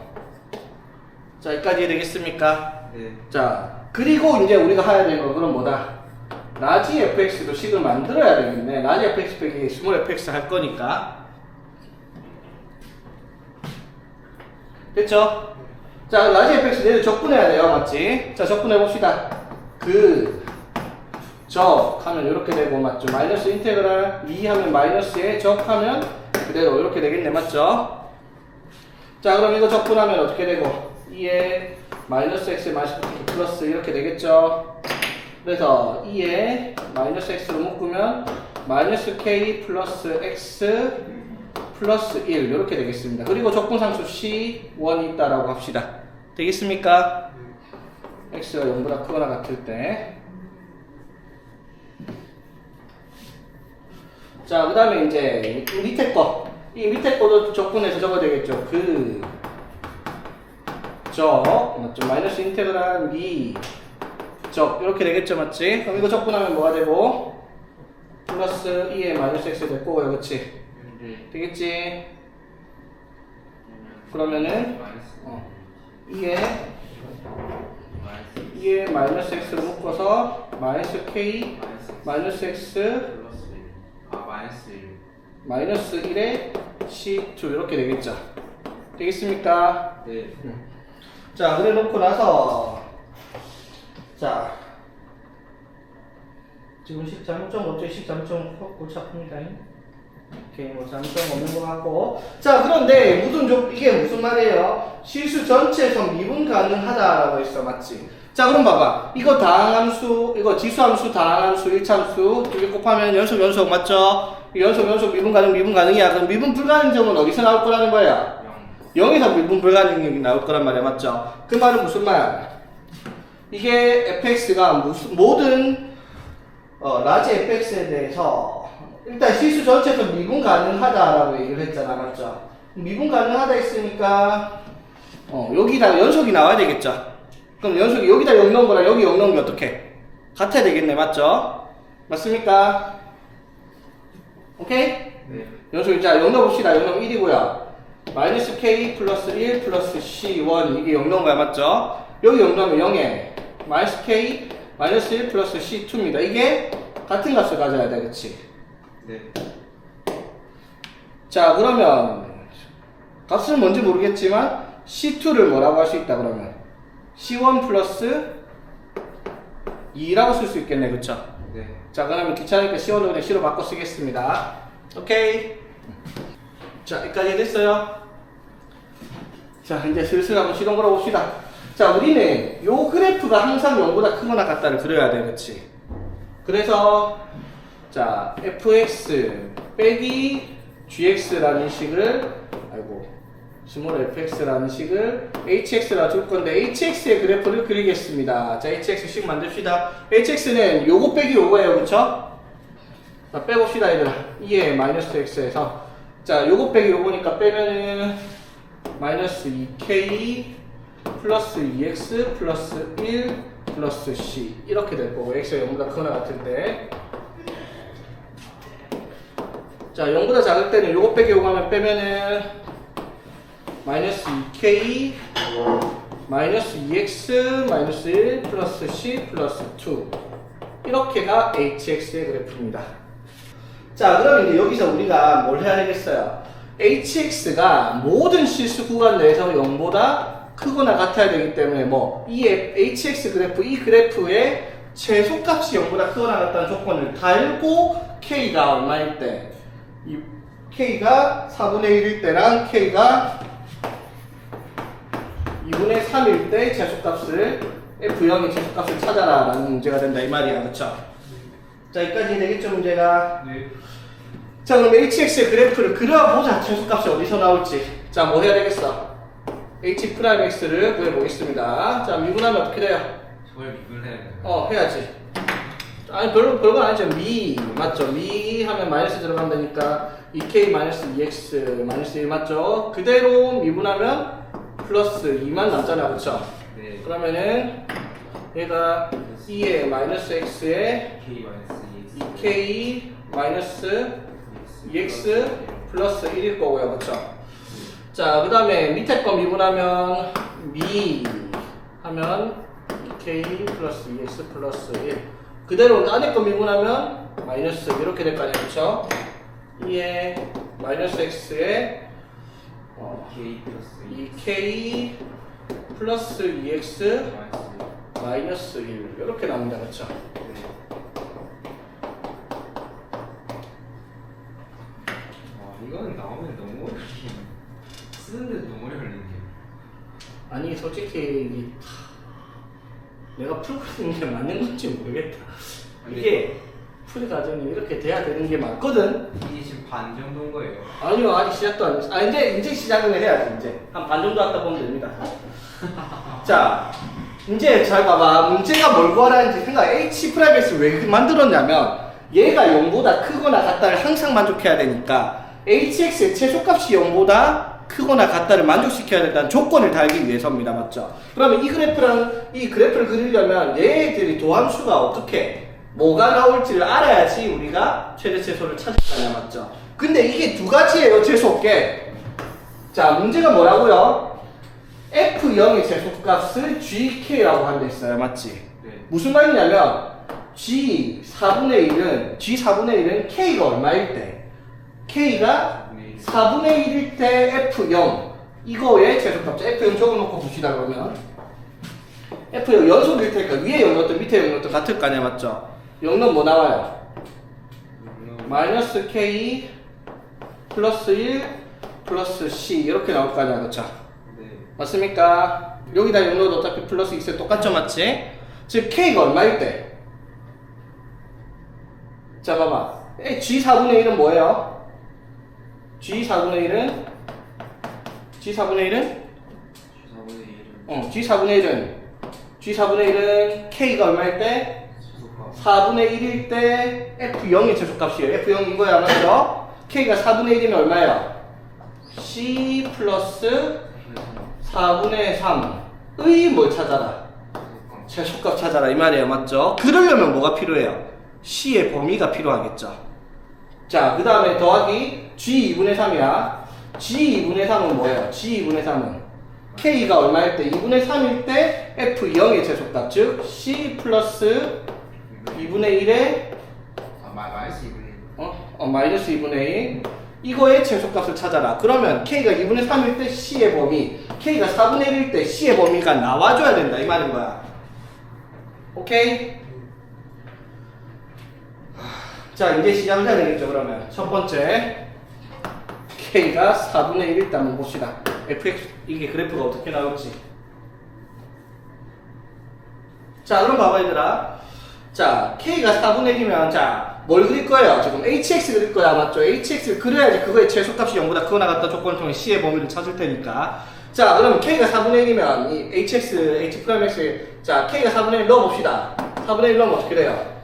[SPEAKER 1] 자 여기까지 되겠습니까?
[SPEAKER 2] 네.
[SPEAKER 1] 자 그리고 이제 우리가 해야 되는 건 그럼 뭐다? 라지 fx도 식을 만들어야 되겠네. 라지 fx 빼기 스몰 fx 할 거니까 됐죠? 자 라지 fx 얘를 적분해야 돼요. 맞지? 자 적분해 봅시다. 적 하면 이렇게 되고 맞죠? 마이너스 인테그랄 2 하면 마이너스에 적 하면 그대로 이렇게 되겠네 맞죠? 자 그럼 이거 적분하면 어떻게 되고 2에 마이너스 x 마이너스 플러스 이렇게 되겠죠? 그래서 2에 마이너스 x로 묶으면 마이너스 k 플러스 x 플러스 1 이렇게 되겠습니다. 그리고 적분상수 C1이 있다라고 합시다. 되겠습니까? x가 0보다 크거나 같을 때 자, 그 다음에 이제 밑에 거. 이 밑에 거도 적분해서 적어야 되겠죠. 맞죠? 마이너스 인테그랄 2 이렇게 되겠죠. 맞지? 그럼 이거 적분하면 뭐가 되고? 플러스 2에 마이너스 x 될 거고요. 그치?
[SPEAKER 2] 네.
[SPEAKER 1] 되겠지? 그러면은 2에 마이너스 x로 묶어서 마이너스 k 마이너스 x
[SPEAKER 2] 마이너스 1.
[SPEAKER 1] 마이너스 1에 C2 이렇게 되겠죠. 되겠습니까?
[SPEAKER 2] 네.
[SPEAKER 1] 자, 그래 놓고 나서 자 지금 식 잘못점 어째 식 잘못점 골치 아픕니다. 오케이, 뭐 잘못점 없는 것 같고. 자, 그런데 이게 무슨 말이에요? 실수 전체에서 미분 가능하다라고 했어, 맞지? 자, 그럼 봐봐. 이거 다항함수, 이거 지수함수, 다항함수, 일차함수 두 개 곱하면 연속 맞죠? 연속 미분 가능이야. 그럼 미분 불가능 점은 어디서 나올 거라는 거야? 0에서 미분 불가능이 나올 거란 말이야, 맞죠? 그 말은 무슨 말? 이게 fx가 모든 라지 fx에 대해서 일단 실수 전체에서 미분 가능하다라고 얘기를 했잖아, 맞죠? 미분 가능하다 했으니까 여기다 연속이 나와야 되겠죠? 그럼 연속이 여기다 0 넣은 거랑 여기 0 넣은 게 어떻게? 같아야 되겠네, 맞죠? 맞습니까? 오케이?
[SPEAKER 2] 네.
[SPEAKER 1] 연속이 자 0 넣어봅시다. 0 넣으면 1이고요. 마이너스 k 플러스 1 플러스 c1 이게 0 넣은 거야, 맞죠? 여기 0 넣으면 0에 마이너스 k 마이너스 1 플러스 c2입니다. 이게 같은 값을 가져야 돼, 그치?
[SPEAKER 2] 네.
[SPEAKER 1] 자, 그러면 값은 뭔지 모르겠지만 c2를 뭐라고 할 수 있다 그러면 c1 플러스 2라고 쓸 수 있겠네, 그쵸?
[SPEAKER 2] 네.
[SPEAKER 1] 자, 그러면 귀찮으니까 c1을 그냥 c로 바꿔 쓰겠습니다. 오케이. 자, 여기까지 됐어요. 자, 이제 슬슬 한번 시동 걸어 봅시다. 자, 우리는 요 그래프가 항상 0보다 크거나 같다를 그려야 돼, 그치? 그래서 자, fx 빼기 gx라는 식을 스몰 fx라는 식을 hx라 줄 건데 hx의 그래프를 그리겠습니다. 자, hx식 만듭시다. hx는 요거 빼기 요거예요, 그쵸? 자, 빼봅시다, 얘들아. 2의 마이너스 x에서 자, 요거 빼기 요거니까 빼면은 마이너스 2k 플러스 2x 플러스 1 플러스 c 이렇게 될 거고 x가 0보다 크거나 같을 때 자, 0보다 작을 때는 요거 빼기 요거 하면 빼면은 마이너스 2k 마이너스 2x 마이너스 1 플러스 c 플러스 2 이렇게가 hx의 그래프입니다. 자, 그럼 이제 여기서 우리가 뭘 해야 되겠어요? hx가 모든 실수 구간 내에서 0보다 크거나 같아야 되기 때문에 이 hx 그래프, 이 그래프의 최소값이 0보다 크거나 같다는 조건을 달고 k가 얼마일 때, 이 k가 4분의 1일 때랑 k가 2분의 3일 때 최소값을 f0의 최소값을 찾아라 라는 문제가 된다 이 말이야, 그쵸? 자, 여기까지 되겠죠, 문제가?
[SPEAKER 2] 네.
[SPEAKER 1] 자, 그럼 hx의 그래프를 그려보자. 최소값이 어디서 나올지. 자, 뭐 해야 되겠어? h'x를 구해보겠습니다. 자, 미분하면 어떻게 돼요?
[SPEAKER 2] 저걸 미분해야 돼요.
[SPEAKER 1] 해야지. 아니, 별거 아니죠. 맞죠? 하면 마이너스 들어간다니까 2k 마이너스 2x 마이너스 1 맞죠? 그대로 미분하면 플러스 2만 남잖아, 그쵸?
[SPEAKER 2] 네.
[SPEAKER 1] 그러면은 얘가 2의 마이너스 x에
[SPEAKER 2] k 마이너스
[SPEAKER 1] 2k 마이너스 2x 플러스 1일 거고요, 그쵸? 자, 그 다음에 밑에 거 미분하면 하면 2k 플러스 2x 플러스 1 그대로 안에 거 미분하면 마이너스 이렇게 될 거 아니야, 그쵸? 2의 마이너스 x에
[SPEAKER 2] k 플러스
[SPEAKER 1] 2k 플러스 2x 마이너스 1 이렇게 나옵니다, 그쵸?
[SPEAKER 2] 이거는 나오면 너무 쓰는데 너무 오래 걸리는 게.
[SPEAKER 1] 아니, 솔직히 내가 풀고 있는 게 맞는 건지 모르겠다. 이게 풀이 과정이 이렇게 돼야 되는 게 맞거든.
[SPEAKER 2] 이게 지금 반 정도인 거예요.
[SPEAKER 1] 아니요, 아직 시작도 안 했어. 이제 시작을 해야지. 이제 한 반 정도 하다 보면 됩니다. 자, 이제 잘 봐봐. 문제가 뭘 구하라는지 생각. h'(x를 왜 만들었냐면 얘가 0보다 크거나 같다를 항상 만족해야 되니까 hx의 최소값이 0보다 크거나 같다를 만족시켜야 된다는 조건을 달기 위해서입니다, 맞죠? 그러면 이 그래프를 그리려면 얘들이 도함수가 어떻게 뭐가 나올지를 알아야지 우리가 최대 최소를 찾을 거냐, 맞죠? 근데 이게 두 가지예요, 재수 없게. 자, 문제가 뭐라고요? f0의 최소값을 gk라고 한다 했어요, 맞지?
[SPEAKER 2] 네.
[SPEAKER 1] 무슨 말이냐면 g 4분의 1은 k가 얼마일 때? k가 4분의 1일 때 F0 이거의 최소값 F0 적어놓고 봅시다. 그러면 F0 연속일 테니까 위에 0 넣었던 밑에 0 넣었던 같을 거 아니야, 맞죠? 0은 뭐 나와요? 마이너스 K 플러스 1 플러스 C 이렇게 나올 거 아니야, 그쵸?
[SPEAKER 2] 네.
[SPEAKER 1] 맞습니까? 여기다 0 넣어도 어차피 플러스 X 똑같죠, 맞지? 즉 K가 얼마일 때? 자, 봐봐. G4분의 1은 뭐예요? G4분의 1은?
[SPEAKER 2] G4분의 1은
[SPEAKER 1] G4분의 1은 K가 얼마일 때?
[SPEAKER 2] 최소값
[SPEAKER 1] 4분의 1일 때 F0의 최소값이에요. F0 이거야, 맞죠? K가 4분의 1이면 얼마예요? C 플러스 4분의 3의 뭘 찾아라? 최소값 찾아라 이 말이에요, 맞죠? 그러려면 뭐가 필요해요? C의 범위가 필요하겠죠. 자, 그 다음에 더하기 G2분의 3이야. G2분의 3은 뭐예요? G2분의 3은 K가 얼마일 때? 2분의 3일 때 F0의 최소값, 즉 C 플러스 2분의 1의
[SPEAKER 2] 마이너스 2분의 1
[SPEAKER 1] 마이너스 2분의 1 이거의 최소값을 찾아라. 그러면 K가 2분의 3일 때 C의 범위, K가 4분의 1일 때 C의 범위가 나와줘야 된다 이 말인 거야. 오케이? 자, 이제 시작을 해야 되겠죠. 그러면 첫 번째 K가 4분의 1일 때 한번 봅시다. fx 이게 그래프가 어떻게 나올지. 자, 그럼 봐봐 얘들아. 자, K가 4분의 1이면 자, 뭘 그릴 거예요? 지금 hx 그릴 거야, 맞죠? hx를 그려야지 그거의 최소값이 0보다 크거나 같다 조건을 통해 C의 범위를 찾을 테니까. 자, 그럼 K가 4분의 1이면 이 hx, h'x 자, K가 4분의 1 넣어봅시다. 4분의 1 넣으면 어떻게 돼요?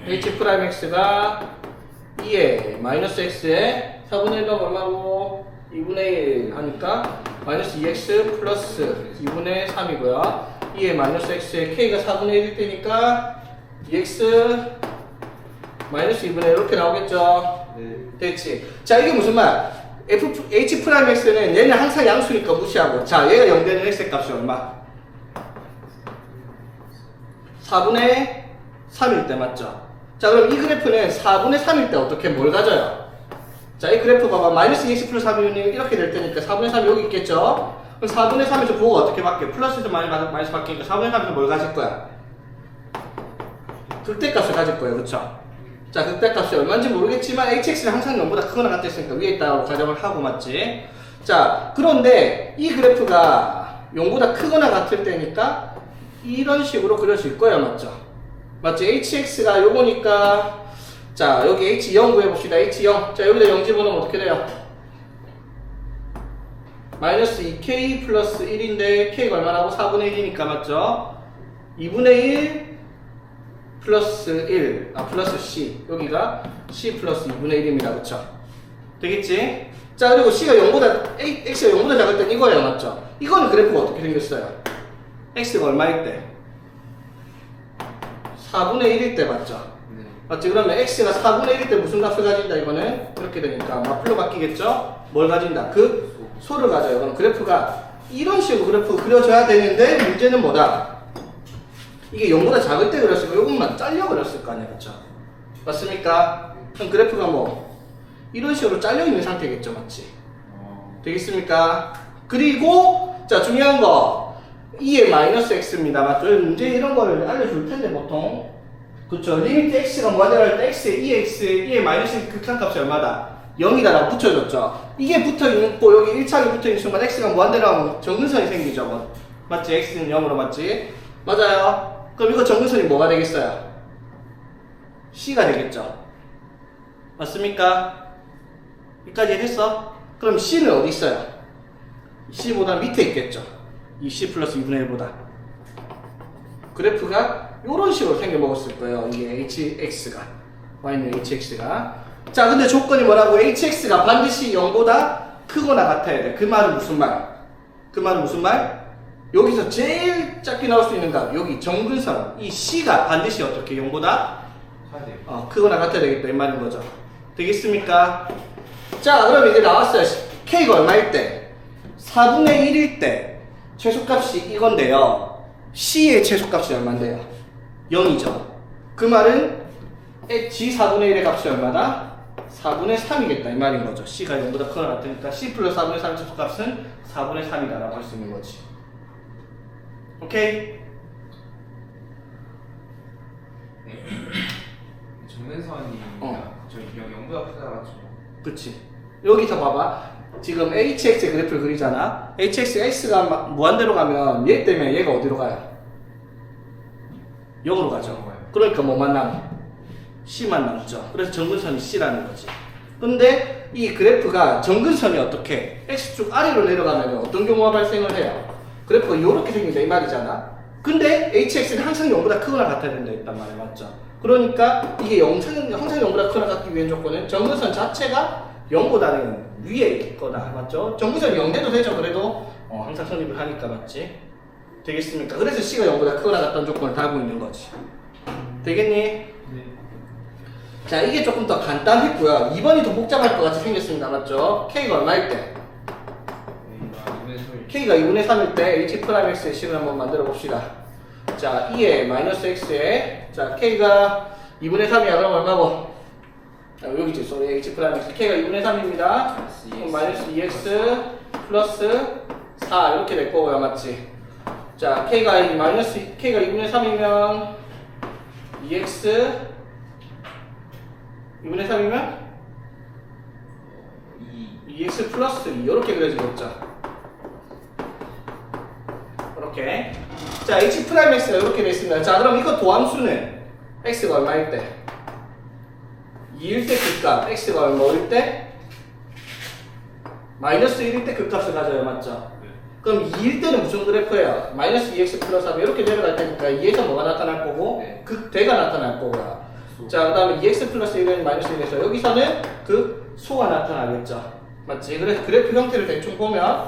[SPEAKER 1] h'x가 2에 마이너스 x에 4분의 1 넣으면 얼마고? 2분의 1 하니까 마이너스 2x 플러스 2분의 3이고요. 2에 마이너스 x에 k가 4분의 1일 때니까 2x 마이너스 2분의 1 이렇게 나오겠죠?
[SPEAKER 2] 네.
[SPEAKER 1] 됐지? 자, 이게 무슨 말? h'x는 얘는 항상 양수니까 무시하고, 자, 얘가 0 되는 x의 값이 얼마? 4분의 3일 때 맞죠? 자, 그럼 이 그래프는 4분의 3일 때 어떻게 뭘 가져요? 자, 이 그래프 봐봐. 마이너스 2x 플러스 3이면 이렇게 될 테니까 4분의 3이 여기 있겠죠? 그럼 4분의 3에서 부호가 어떻게 바뀌어? 플러스에서 마이너스 바뀌니까 4분의 3에서 뭘 가질 거야? 극대값을 가질 거예요. 그쵸? 자, 극대값이 얼마인지 모르겠지만 hx는 항상 0보다 크거나 같다 했으니까 위에 있다고 가정을 하고, 맞지? 자, 그런데 이 그래프가 0보다 크거나 같을 때니까 이런 식으로 그려질 거예요. 맞죠? 맞지? hx가 요거니까 자, 여기 h0 구해봅시다. h0 자, 여기다 0 집어넣으면 어떻게 돼요? 마이너스 2k 플러스 1인데 k가 얼마나고? 4분의 1이니까 맞죠? 2분의 1 플러스 1 플러스 c 여기가 c 플러스 2분의 1입니다. 그쵸? 되겠지? 자, 그리고 c가 0보다 x가 0보다 작을 땐 이거예요. 맞죠? 이거는 그래프가 어떻게 생겼어요? x가 얼마일 때? 4분의 1일 때 맞죠?
[SPEAKER 2] 네.
[SPEAKER 1] 맞지? 그러면 x가 4분의 1일 때 무슨 값을 가진다? 이거는 이렇게 되니까 마플로 바뀌겠죠? 뭘 가진다? 그 소를 가져요. 그럼 그래프가 이런 식으로 그래프 그려줘야 되는데 문제는 뭐다? 이게 0보다 작을 때 그렸을 거 이것만 잘려 그렸을 거 아니야, 그쵸? 맞습니까? 그럼 그래프가 뭐 이런 식으로 잘려 있는 상태겠죠, 맞지? 되겠습니까? 그리고 자, 중요한 거 2의 마이너스 x입니다. 맞죠? 문제 이런 거를 알려줄 텐데 보통 그쵸? 리미트 x가 무한대로 때 x의 2의 마이너스 극한값이 얼마다? 0이다라고 붙여줬죠. 이게 붙어있고 여기 1차이 붙어있는 순간 x가 무한대로 하면 정근선이 생기죠. 뭐. 맞지? x는 0으로 맞지? 맞아요. 그럼 이거 정근선이 뭐가 되겠어요? c가 되겠죠. 맞습니까? 여기까지 했어? 그럼 c는 어디 있어요? c보다 밑에 있겠죠. 이 c 플러스 2분의 1보다. 그래프가 이런 식으로 생겨먹었을 거예요. 이게 hx가 y는 hx가. 자, 근데 조건이 뭐라고? hx가 반드시 0보다 크거나 같아야 돼. 그 말은 무슨 말? 그 말은 무슨 말? 여기서 제일 작게 나올 수 있는 값, 여기 정근선 이 c가 반드시 어떻게 0보다 크거나 같아야 되겠다 이 말인 거죠. 되겠습니까? 자, 그럼 이제 나왔어요. k가 얼마일 때? 4분의 1일 때 최소값이 이건데요. c의 최소값이 얼마인데요? 0이죠. 그 말은 g 4분의 1의 값이 얼마다? 4분의 3이겠다 이 말인 거죠. C가 0보다 크거나 같으니까 C 플러스 4분의 3의 최소값은 4분의 3이다 라고 할 수 있는 거지. 오케이?
[SPEAKER 2] 정근선이 저 0보다 크다가
[SPEAKER 1] 그치. 여기서 봐봐. 지금 HX의 그래프를 그리잖아. HX가 무한대로 가면 얘 때문에 얘가 어디로 가요? 0으로 가죠. 그러니까 뭐만 남아? C만 남죠. 그래서 정근선이 C라는 거지. 근데 이 그래프가 정근선이 어떻게 X축 아래로 내려가면 어떤 경우가 발생을 해요? 그래프가 이렇게 생긴다 이 말이잖아. 근데 HX는 항상 0보다 크거나 같아야 된다 했단 말이야. 맞죠? 그러니까 이게 항상 0보다 크거나 같기 위한 조건은 정근선 자체가 0보다는 위에 있거나 맞죠? 정근선이 0돼도 되죠. 그래도 항상 성립을 하니까 맞지? 되겠습니까? 그래서 C가 0보다 크거나 같다는 조건을 달고 있는 거지. 되겠니?
[SPEAKER 3] 네.
[SPEAKER 1] 자, 이게 조금 더 간단했고요. 2번이 더 복잡할 것 같이 생겼습니다. 맞죠? K가 얼마일 때? K가 2분의 3일 때 H'X의 식을 한번 만들어 봅시다. 자, 2에 마이너스 X에 자, K가 2분의 3이야. 그럼 얼마고? 여기 있지. 소리 H'X. K가 2분의 3입니다. 그럼 마이너스 2X 플러스 4 이렇게 될 거고요. 맞지? 자, K가 2분의 3이면 2X 2분의 3이면 2x 플러스 2 이렇게 그려지겠죠. 이렇게. 자, H'X가 이렇게 되어 있습니다. 자, 그럼 이거 도함수는 X가 얼마일 때? 2일 때 극값, X가 얼마일 때? 마이너스 1일 때 극값을 가져요. 맞죠?
[SPEAKER 3] 네.
[SPEAKER 1] 그럼 2일 때는 무슨 그래프예요? 마이너스 2x 플러스 3 이렇게 내려갈 테니까 2에서 뭐가 나타날 거고?
[SPEAKER 2] 네.
[SPEAKER 1] 극대가 나타날 거고요. 자, 그 다음에 2x 플러스 1은 마이너스 1에서 여기서는 극소가 나타나겠죠. 맞지? 그래서 그래프 형태를 대충 보면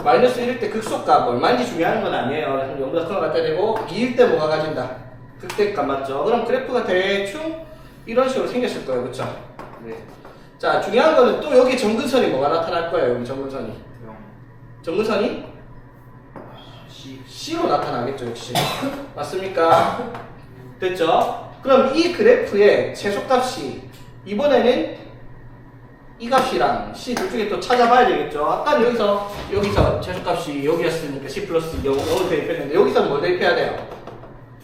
[SPEAKER 1] 마이너스 1일 때 극소값 얼마인지 중요한 건 아니에요. 0보다 크거나 같아야 되고 2일 때 뭐가 가진다? 극대값 맞죠? 그럼 그래프가 대충 이런 식으로 생겼을 거예요. 그쵸?
[SPEAKER 2] 네.
[SPEAKER 1] 자, 중요한 거는 또 여기 정근선이 뭐가 나타날 거예요. 여기 정근선이.
[SPEAKER 2] 0
[SPEAKER 1] 정근선이
[SPEAKER 2] C
[SPEAKER 1] C로 나타나겠죠. 역시. 맞습니까? 됐죠? 그럼 이 그래프의 최소값이 이번에는 이 값이랑 C 둘 중에 또 찾아봐야 되겠죠. 아까 여기서 최소값이 여기였으니까 C 플러스 0을 대입했는데 여기서는 뭘 대입해야 돼요?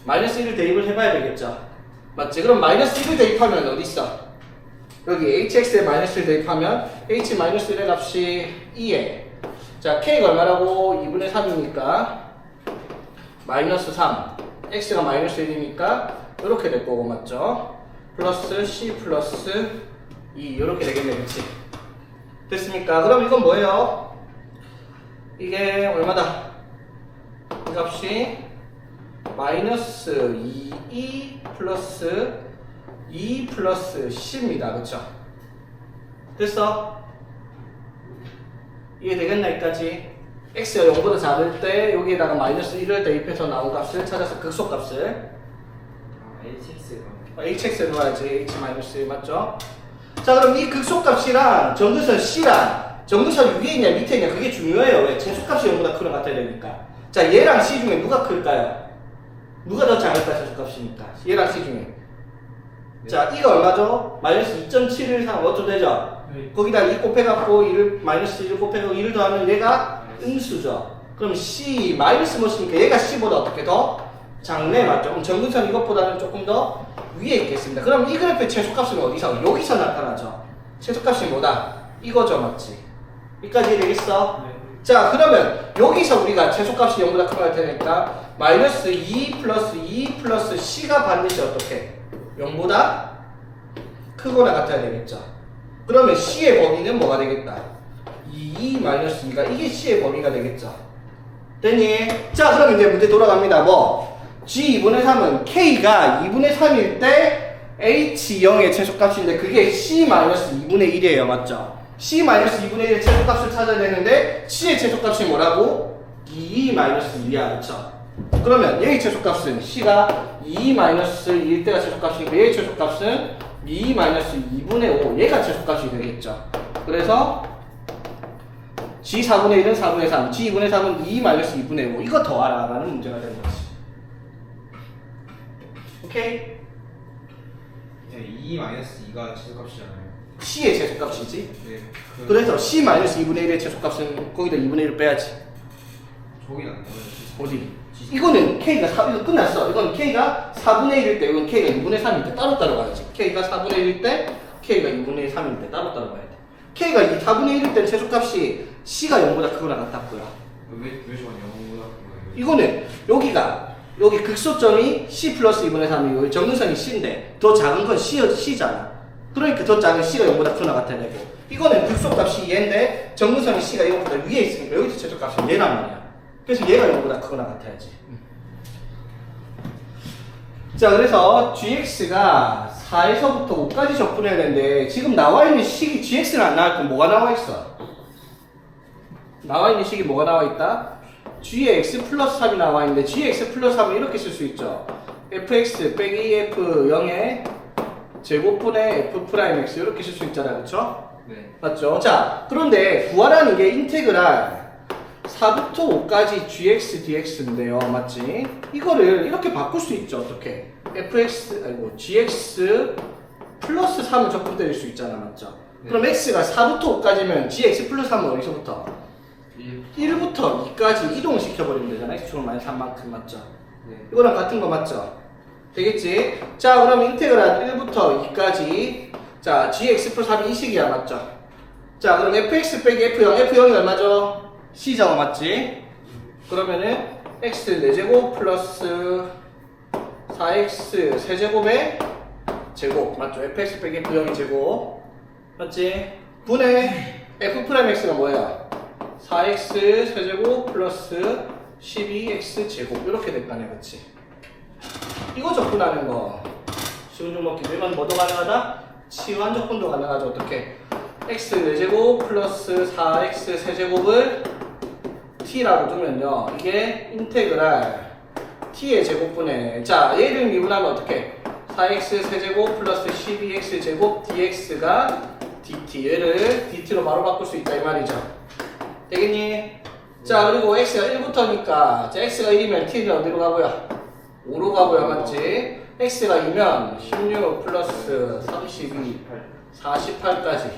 [SPEAKER 1] 마이너스 1을 대입을 해봐야 되겠죠. 맞지? 그럼 마이너스 1을 대입하면 어디 있어? 여기 HX에 마이너스 1 대입하면 H 마이너스 1의 값이 2에 자, K가 얼마라고? 2분의 3이니까 마이너스 3 X가 마이너스 1이니까 이렇게 될 거고 맞죠? 플러스 C 플러스 2 이렇게 되겠네. 그치? 됐습니까? 그럼 이건 뭐예요? 이게 얼마다? 이 값이 마이너스 2E 플러스 2 플러스 C입니다. 그쵸? 됐어? 이해되겠나 여기까지? X가 0보다 작을 때 여기에다가 마이너스 1을 대입해서 나온 값을 찾아서 극소값을 HX에 넣어야지. H-1 맞죠? 자, 그럼 이 극소값이랑 정근선 C랑 정근선이 위에 있냐 밑에 있냐 그게 중요해요. 왜? 최소값이 0보다 크거나 같아야 되니까. 자, 얘랑 C 중에 누가 클까요? 누가 더 작을까? 최소값이니까 얘랑 C 중에. 자, 이가 얼마죠? 마이너스 2.713 어쩌면 되죠?
[SPEAKER 3] 네.
[SPEAKER 1] 거기다 2 곱해갖고 1을 마이너스 1을 곱해갖고 1을 더하면 얘가 음수죠. 그럼 C 마이너스 뭐니까 얘가 C보다 어떻게 더 작네. 맞죠? 그럼 정근선 이것보다는 조금 더 위에 있겠습니다. 그럼 이 그래프의 최소값은 어디서? 여기서 나타나죠. 최소값이 뭐다? 이거죠. 맞지? 여기까지 되겠어?
[SPEAKER 3] 네.
[SPEAKER 1] 자, 그러면 여기서 우리가 최소값이 0보다 크거나 되니까 마이너스 2 플러스 2 플러스 C가 반드시 어떻게? 0보다 크거나 같아야 되겠죠. 그러면 C의 범위는 뭐가 되겠다? 2 마이너스 2가 이게 C의 범위가 되겠죠. 됐니? 자, 그럼 이제 문제 돌아갑니다. 뭐? G 2분의 3은 K가 2분의 3일 때 H0의 최소값인데 그게 C 마이너스 2분의 1이에요. 맞죠? C 마이너스 2분의 1의 최소값을 찾아야 되는데 C의 최소값이 뭐라고? 2 마이너스 2야. 그쵸? 그러면 얘의 최소값은 C가 2 마이너스 1일 때가 최소값이고 얘의 최소값은 2 마이너스 2분의 5 얘가 최소값이 되겠죠. 그래서 G 4분의 1은 4분의 3 G 2분의 3은 2 마이너스 2분의 5 이거 더하라 라는 문제가 되는 거지. 오케이?
[SPEAKER 2] 네, 2 마이너스 2가 최소값이잖아요.
[SPEAKER 1] C의 최소값이지.
[SPEAKER 2] 네.
[SPEAKER 1] 그래서 C 마이너스 2분의 1의 최소값은 거기다 2분의 1을 빼야지.
[SPEAKER 2] 저기 안 나와요.
[SPEAKER 1] 어디? 이거는 K가 4, 이거 끝났어. 이건 K가 4분의 1일 때, 이건 K가 2분의 3일 때 따로따로 가야지. K가 4분의 1일 때, K가 2분의 3일 때 따로따로 가야 돼. K가 4분의 1일 때는 최소값이 C가 0보다 크거나 같았고요.
[SPEAKER 2] 왜 저건 영어보다 그거예요?
[SPEAKER 1] 이거는 여기 극소점이 C 플러스 2분의 3이고 정근선이 C인데 더 작은 건 C잖아. 그러니까 더 작은 C가 0보다 크거나 같아야 되고 이거는 극소값이 얘인데 정근선이 C가 0보다 위에 있으니까 여기서 최소값이 얘란 말이야. 그래서 얘가 0보다 크거나 같아야지. 자, 그래서 gx가 4에서부터 5까지 적분해야 되는데 지금 나와 있는 식이 gx는 안 나올 건 뭐가 나와 있어? 나와 있는 식이 뭐가 나와 있다? gx 플러스 3이 나와 있는데 gx 플러스 3은 이렇게 쓸 수 있죠. fx 빼기 f0의 제곱분의 f 프라임 x 이렇게 쓸 수 있잖아요. 그쵸?
[SPEAKER 2] 네.
[SPEAKER 1] 맞죠? 자, 그런데 구하라는 게 인테그랄 4부터 5까지 gx dx인데요. 맞지? 이거를 이렇게 바꿀 수 있죠. 어떻게? gx 플러스 3을 적분 때릴 수 있잖아. 맞죠?
[SPEAKER 2] 네.
[SPEAKER 1] 그럼 x가 4부터 5까지면 gx 플러스 3은 어디서부터? 1부터 2까지 이동을 시켜버리면 되잖아. x축을 마이너스 3만큼 맞죠?
[SPEAKER 2] 네.
[SPEAKER 1] 이거랑 같은 거 맞죠? 되겠지? 자, 그럼 인테그랄 1부터 2까지 자, gx 플러스 3이 이 식이야. 맞죠? 자, 그럼 fx 빼기 f0, f0이 얼마죠? C자가 맞지? 그러면은 x 4제곱 플러스 4x 세제곱의 제곱 맞죠? fx 빼기 f0의 제곱 맞지? 분의 f 프라임 x가 뭐야? 4x 세제곱 플러스 12x 제곱 이렇게 될 거 아니야, 그치? 이거 적분하는 거 쉬운 종 먹기 되면 뭐도 가능하다? 치환 적분도 가능하죠. 어떻게? x 4제곱 플러스 4x 세제곱을 t라고 두면요 이게 인테그랄 t의 제곱분의 자 얘를 미분하면 어떻게 4x 세제곱 플러스 12x 제곱 dx가 dt 얘를 dt로 바로 바꿀 수 있다 이 말이죠. 되겠니? 자 그리고 x가 1부터니까 자 x가 1이면 t는 어디로 가고요? 5로 가고요. 맞지? x가 2면 16 플러스 32 48까지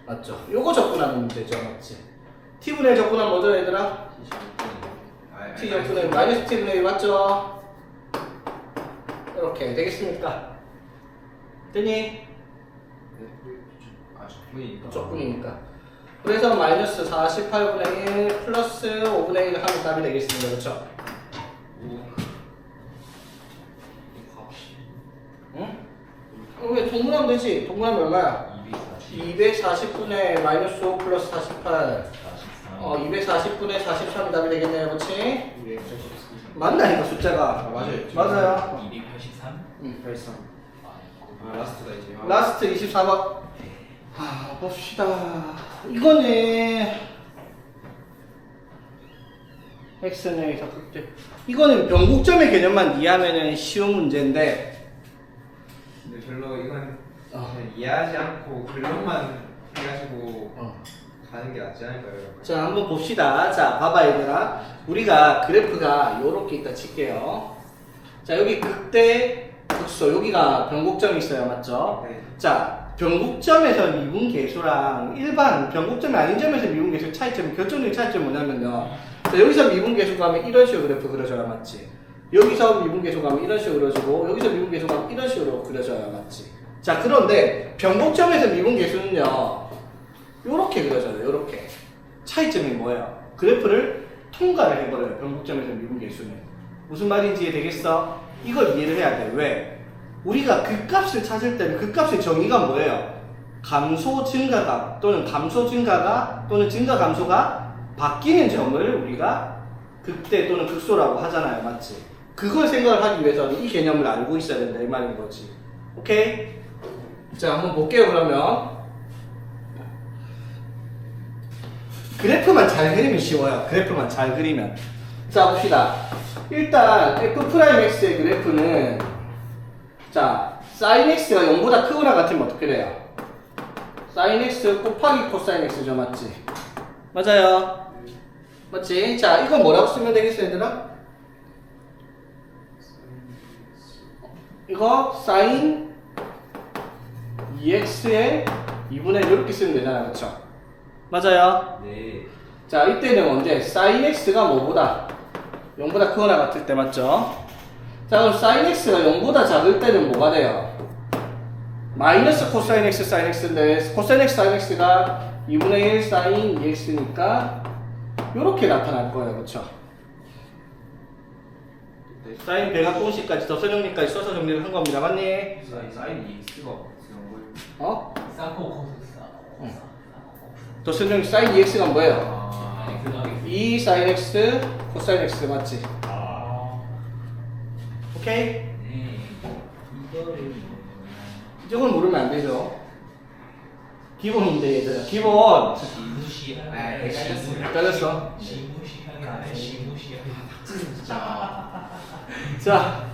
[SPEAKER 1] 맞죠? 요거 적분하는 문제죠. 맞지? t분의 적분하면 뭐죠 얘들아? t 적분의 마이너스 t분의 1 맞죠? 이렇게 되겠습니까? 되니?
[SPEAKER 2] 적분이니까.
[SPEAKER 1] 적분이니까 그래서 마이너스 48분의 1 플러스 5분의 1 하면 답이 되겠습니다. 그렇죠? 응? 왜 동분하면 되지? 동분하면 얼마야? 240분의 마이너스 5 플러스 48 240분의 43이 답이 되겠네요. 그렇지? 맞나니까 숫자가
[SPEAKER 2] 맞아요.
[SPEAKER 1] 맞아요.
[SPEAKER 3] 283?
[SPEAKER 1] 응.
[SPEAKER 2] 83. 아 라스트다 이제.
[SPEAKER 1] 라스트 24번 봅시다. 이거는 x는 여기서 극대 이거는 변곡점의 개념만 이해하면 쉬운 문제인데
[SPEAKER 2] 근데 별로 이건 그냥 이해하지 않고 근론만 해가지고 가는 게 낫지 않을까요?
[SPEAKER 1] 자 한번 봅시다. 자 봐봐 얘들아 우리가 그래프가 요렇게 있다 칠게요. 자 여기 극대 극소 여기가 변곡점이 있어요. 맞죠?
[SPEAKER 2] 네.
[SPEAKER 1] 자 변곡점에서 미분계수랑 일반 변곡점이 아닌 점에서 미분계수 차이점이 결정적인 차이점이 뭐냐면요 자, 여기서 미분계수가 하면 이런 식으로 그래프 그려져야 맞지? 여기서 미분계수가 하면 이런 식으로 그려지고 여기서 미분계수가 하면 이런 식으로 그려져야 맞지? 자 그런데 변곡점에서 미분계수는요 요렇게 그려져요. 요렇게 차이점이 뭐예요? 그래프를 통과를 해버려요. 변곡점에서 미분계수는 무슨 말인지 이해되겠어? 이걸 이해를 해야 돼. 왜? 우리가 극값을 찾을 때는 극값의 정의가 뭐예요? 감소 증가가 또는 감소 증가가 또는 증가 감소가 바뀌는 점을 우리가 극대 또는 극소라고 하잖아요. 맞지? 그걸 생각을 하기 위해서는 이 개념을 알고 있어야 된다 이 말인 거지. 오케이? 자 한번 볼게요. 그러면 그래프만 잘 그리면 쉬워요. 그래프만 잘 그리면. 자 봅시다. 일단 f'x의 그래프는 자 sin x가 0보다 크거나 같으면 어떻게 돼요? sin x 곱하기 코사인 x죠. 맞지? 맞아요. 맞지? 자 이건 뭐라고 쓰면 되겠어 얘들아? 이거 sin 2x의 2분의 1 이렇게 쓰면 되잖아, 그쵸? 맞아요?
[SPEAKER 3] 네.
[SPEAKER 1] 자, 이때는 언제? sin x가 뭐보다? 0보다 크거나 같을 때 맞죠? 자, 그럼 sin x가 0보다 작을 때는 뭐가 돼요? 마이너스 코사인 x sin x인데 코사인 x sin x가 2분의 1 sin 2x니까 이렇게 나타날 거예요, 그쵸? 사인 대각공식까지 덧선정리까지 써서 정리를 한 겁니다, 맞니?
[SPEAKER 2] 사인 X가 어떻게 거예요?
[SPEAKER 1] 어?
[SPEAKER 3] 싸고 코스 싸고.
[SPEAKER 1] 덧선정리 sin 2x가 뭐예요?
[SPEAKER 3] 아니 그다음에
[SPEAKER 1] 2 sin x 코사인 x 맞지? 오케이?
[SPEAKER 3] 네. 이거를
[SPEAKER 1] 이걸 모르면 안 되죠. 기본인데 얘들아, 기본. 잘렸어. 자,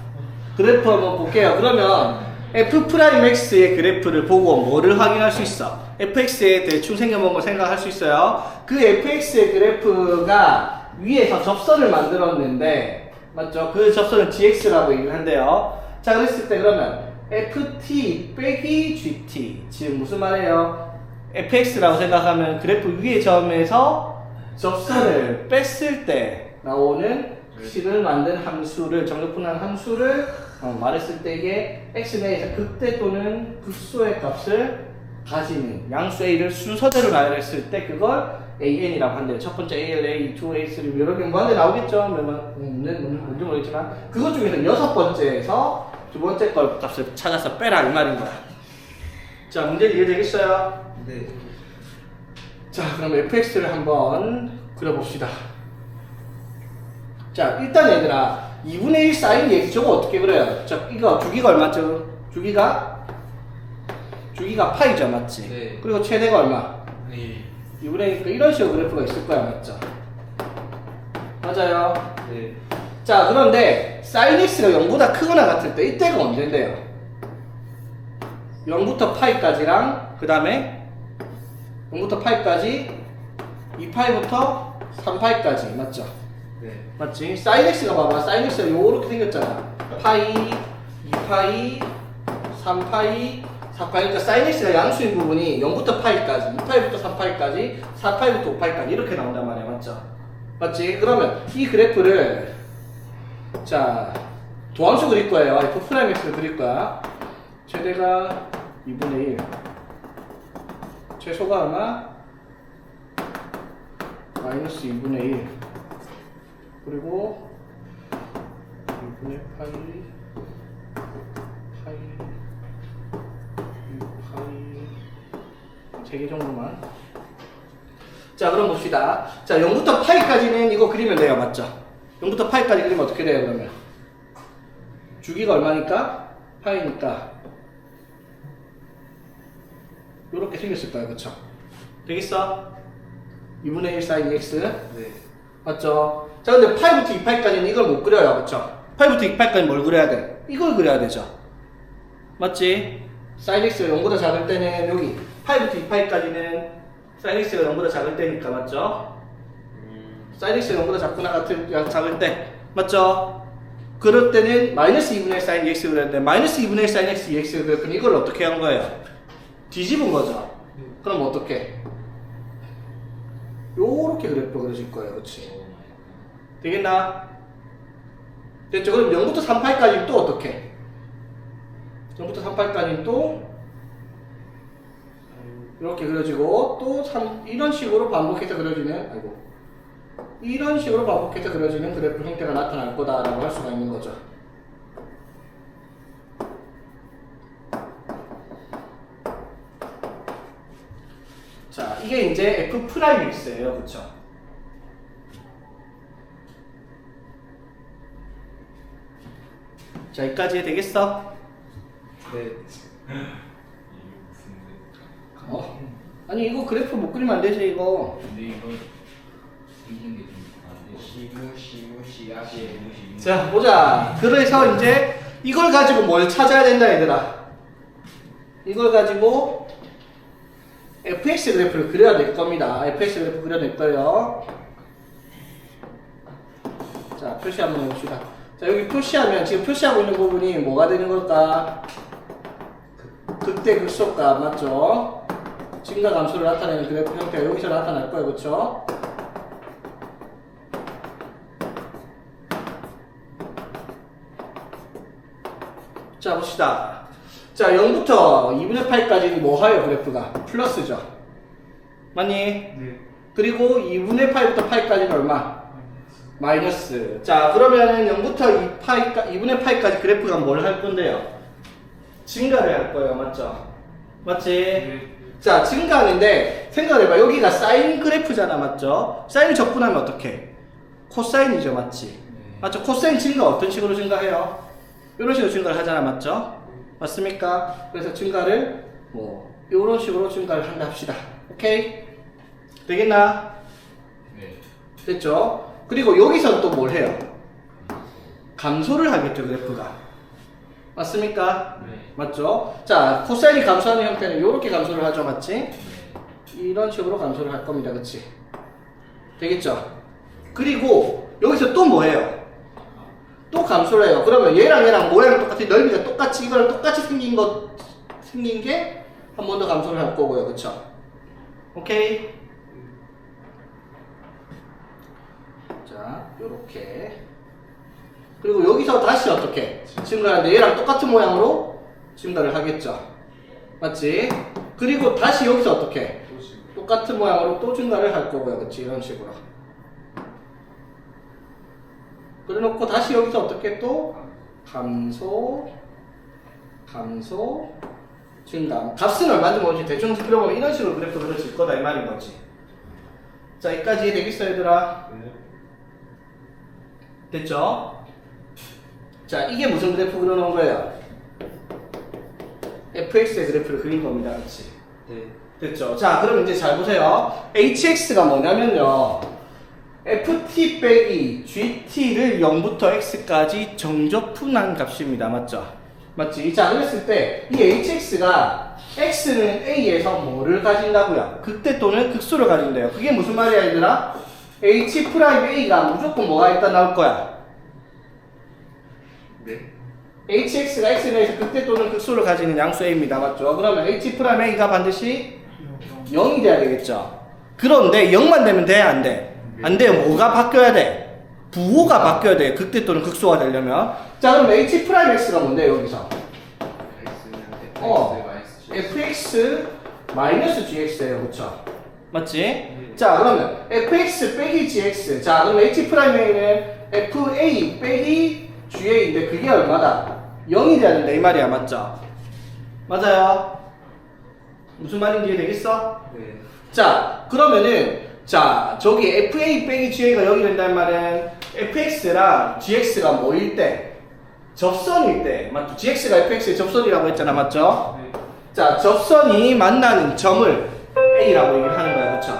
[SPEAKER 1] 그래프 한번 볼게요. 그러면 f'x의 그래프를 보고 뭐를 확인할 수 있어? fx에 대충 생겨본 거 생각할 수 있어요. 그 fx의 그래프가 위에서 접선을 만들었는데, 맞죠? 그 접선을 gx라고 얘기를 한대요. 자, 그랬을 때 그러면 ft 빼기 gt, 지금 무슨 말이에요? fx라고 생각하면 그래프 위의 점에서 접선을 뺐을 때 나오는 식을 만든 함수를, 정적분한 함수를 말했을 때 이게 x 내에서 극대 또는 극소의 값을 가지는 양수 a를 순서대로 나열했을 때 그걸 an이라고 한대요. 첫 번째 al, a2, a3 여러 개 뭐한데 나오겠죠? 뭔지 모르겠지만 그것 중에서 여섯 번째에서 두 번째 걸 값을 찾아서 빼라 이 말인 거야. 자, 문제 이해되겠어요?
[SPEAKER 2] 네.
[SPEAKER 1] 자, 그럼 fx를 한번 그려봅시다. 자, 일단 얘들아 2분의 1 sin 2x 저거 어떻게 그려요? 자, 이거 주기가 얼마죠? 주기가 파이죠, 맞지?
[SPEAKER 2] 네.
[SPEAKER 1] 그리고 최대가 얼마?
[SPEAKER 2] 네.
[SPEAKER 1] 2분의 1, 이런 식으로 그래프가 있을 거야, 맞죠? 맞아요.
[SPEAKER 2] 네.
[SPEAKER 1] 자, 그런데 sin x가 0보다 크거나 같을 때 이때가 언제인데요? 0부터 파이까지랑 그 다음에 0부터 파이까지 2파이부터 3파이까지 맞죠?
[SPEAKER 2] 네.
[SPEAKER 1] 맞지? sin x가 봐봐. sin x가 요렇게 생겼잖아. 파이, 2파이, 3파이, 4파이. 그러니까 sin x가 양수인 부분이 0부터 파이까지, 2파이부터 3파이까지, 4파이부터 5파이까지 이렇게 나온단 말이야. 맞죠? 맞지? 그러면 이 그래프를 자, 도함수 그릴 거예요. f'x를 그릴 거야. 최대가 2분의 1. 최소가 얼마? 마이너스 2분의 1. 그리고 2분의 파이 2파이 3개 정도만. 자, 그럼 봅시다. 자, 0부터 파이까지는 이거 그리면 돼요. 맞죠? 0부터 파이까지 그리면 어떻게 돼요, 그러면? 주기가 얼마니까? 파이니까 요렇게 생겼을 거예요. 그쵸? 되겠어? 2분의 1 sin x
[SPEAKER 2] 네.
[SPEAKER 1] 맞죠? 자, 근데 파이부터 2파이까지는 이걸 못 그려요. 그쵸? 파이부터 2파이까지 뭘 그려야 돼? 이걸 그려야 되죠. 맞지? sin x가 0보다 작을 때는 여기 파이부터 2파이까지는 sin x가 0보다 작을 때니까 맞죠? sin x가 0보다 작을 때 맞죠? 그럴 때는 마이너스 2분의 1 sin 2x 그랬는데 마이너스 2분의 1 sin x 2x 그랬더니 이걸 어떻게 한 거예요? 뒤집은 거죠. 그럼 어떻게? 요렇게 그래프 그려질 거예요. 그렇지? 되겠나? 됐죠? 그럼 0부터 3파이까지는 또 어떻게? 0부터 3파이까지는 또 이렇게 그려지고 또 이런 식으로 반복해서 그려지는 이런 식으로 반복해서 그려지는 그래프 형태가 나타날 거다라고 할 수가 있는 거죠. 자, 이게 이제 f'x예요. 그쵸? 자, 여기까지 되겠어?
[SPEAKER 2] 네.
[SPEAKER 1] 아니, 이거 그래프 못 그리면 안 되지, 이거.
[SPEAKER 3] 근데 이거 이긴 게좀
[SPEAKER 2] 시무시하게.
[SPEAKER 1] 자, 보자. 그래서 이제 이걸 가지고 뭘 찾아야 된다, 얘들아. 이걸 가지고 fx 그래프를 그려야 될 겁니다. fx 그래프 그려낼 거예요. 자, 표시 한번 해봅시다. 자, 여기 표시하면 지금 표시하고 있는 부분이 뭐가 되는 걸까? 극대 극소값 맞죠? 증가 감소를 나타내는 그래프 형태가 여기서 나타날 거예요. 그쵸? 자, 봅시다. 자, 0부터 2분의 8까지는 뭐하요? 그래프가 플러스죠. 맞니?
[SPEAKER 2] 네.
[SPEAKER 1] 그리고 2분의 8부터 8까지는 얼마? 마이너스. 자, 그러면은 0부터 2분의 8까지 그래프가 뭘 할 건데요? 증가를 할 거예요. 맞죠? 맞지?
[SPEAKER 2] 네.
[SPEAKER 1] 자, 증가하는데 생각해봐. 여기가 사인 그래프잖아. 맞죠? 사인 적분하면 어떻게? 코사인이죠. 맞지? 맞죠? 코사인 증가 어떤 식으로 증가해요? 이런 식으로 증가를 하잖아. 맞죠? 맞습니까? 그래서 증가를 뭐 이런 식으로 증가를 한다 합시다. 오케이? 되겠나?
[SPEAKER 3] 네.
[SPEAKER 1] 됐죠? 그리고 여기서 또 뭘 해요? 감소를 하겠죠. 그래프가. 맞습니까?
[SPEAKER 3] 네.
[SPEAKER 1] 맞죠? 자, 코사인이 감소하는 형태는 이렇게 감소를 하죠. 맞지?
[SPEAKER 3] 네.
[SPEAKER 1] 이런 식으로 감소를 할 겁니다. 그치? 되겠죠? 그리고 여기서 또 뭐 해요? 또 감소를 해요. 그러면 얘랑 모양이 똑같이 넓이가 똑같이 이거랑 똑같이 생긴 게 한 번 더 감소를 할 거고요. 그쵸? 오케이? 자, 요렇게. 그리고 여기서 다시 어떻게? 증가하는데 얘랑 똑같은 모양으로 증가를 하겠죠. 맞지? 그리고 다시 여기서 어떻게?
[SPEAKER 2] 또 지금.
[SPEAKER 1] 똑같은 모양으로 또 증가를 할 거고요. 그치? 이런 식으로. 그래놓고 다시 여기서 어떻게 또? 감소, 증가. 값은 얼마인지 모르지. 대충 그려보면 이런 식으로 그래프 그려질 거다. 이 말인 거지. 자, 여기까지 되겠어, 얘들아?
[SPEAKER 2] 네.
[SPEAKER 1] 됐죠? 자, 이게 무슨 그래프 그려놓은 거예요? fx의 그래프를 그린 겁니다. 그렇지?
[SPEAKER 2] 네.
[SPEAKER 1] 됐죠? 자, 그럼 이제 잘 보세요. hx가 뭐냐면요. ft 빼기 gt를 0부터 x까지 정적분한 값입니다. 맞죠? 맞지? 자, 그랬을 때 이 hx가 x는 a에서 뭐를 가진다고요? 극대 또는 극소를 가진대요. 그게 무슨 말이야, 얘들아? h'a가 무조건 뭐가 일단 나올 거야?
[SPEAKER 2] 네.
[SPEAKER 1] hx가 x에 대해서 극대 또는 극소를 가지는 양수 a입니다. 맞죠? 그러면 h'a가 반드시 0이 돼야 되겠죠? 그런데 0만 되면 돼? 안 돼? 안 돼요. 뭐가 바뀌어야 돼? 부호가 바뀌어야 돼. 극대 또는 극소가 되려면. 자, 그럼 h'x가 뭔데, 여기서? fx 마이너스 gx예요. 그쵸? 맞지? 자, 그러면 fx 빼기 gx. 자, 그럼 h'a는 fa 빼기 ga인데 그게 얼마다? 0이 돼야 된다. 이 말이야. 맞죠? 맞아요? 무슨 말인지 이해되겠어?
[SPEAKER 2] 네.
[SPEAKER 1] 자, 그러면은 자, 저기 fa 빼기 ga가 0이 된다는 말은 fx랑 gx가 뭐일 때? 접선일 때. 맞죠? gx가 fx의 접선이라고 했잖아. 맞죠?
[SPEAKER 2] 네.
[SPEAKER 1] 자, 접선이 만나는 점을 a라고 얘기를 하는 거야. 그쵸?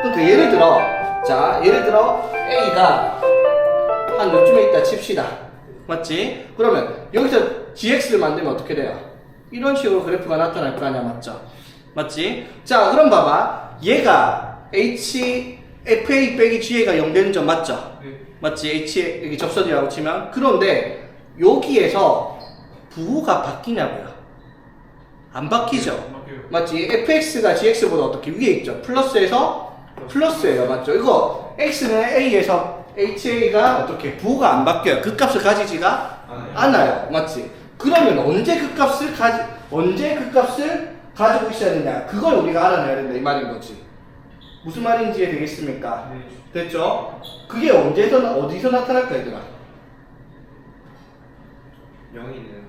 [SPEAKER 1] 그러니까 예를 들어 a가 한 요쯤에 있다 칩시다. 맞지? 그러면 여기서 gx를 만들면 어떻게 돼요? 이런 식으로 그래프가 나타날 거 아니야. 맞죠? 맞지? 자, 그럼 봐봐. 얘가 fa 빼기 ga가 0 되는 점 맞죠?
[SPEAKER 2] 네.
[SPEAKER 1] 맞지? 여기 접선이라고 치면. 그런데 여기에서 부호가 바뀌냐고요? 안 바뀌죠?
[SPEAKER 2] 바뀌어요.
[SPEAKER 1] 맞지? fx가 gx보다 어떻게 위에 있죠? 플러스에서 플러스예요. 맞죠? 이거 x는 a에서 ha가 어떻게 부호가 안 바뀌어요. 그 값을 가지지가 않아요. 맞지? 그러면 언제 그 값을 가지고 있어야 되냐? 그걸 우리가 알아내야 된다 이 말인 거지. 무슨 말인지 되겠습니까?
[SPEAKER 2] 네.
[SPEAKER 1] 됐죠? 그게 어디서 나타날까 얘들아?
[SPEAKER 2] 0이는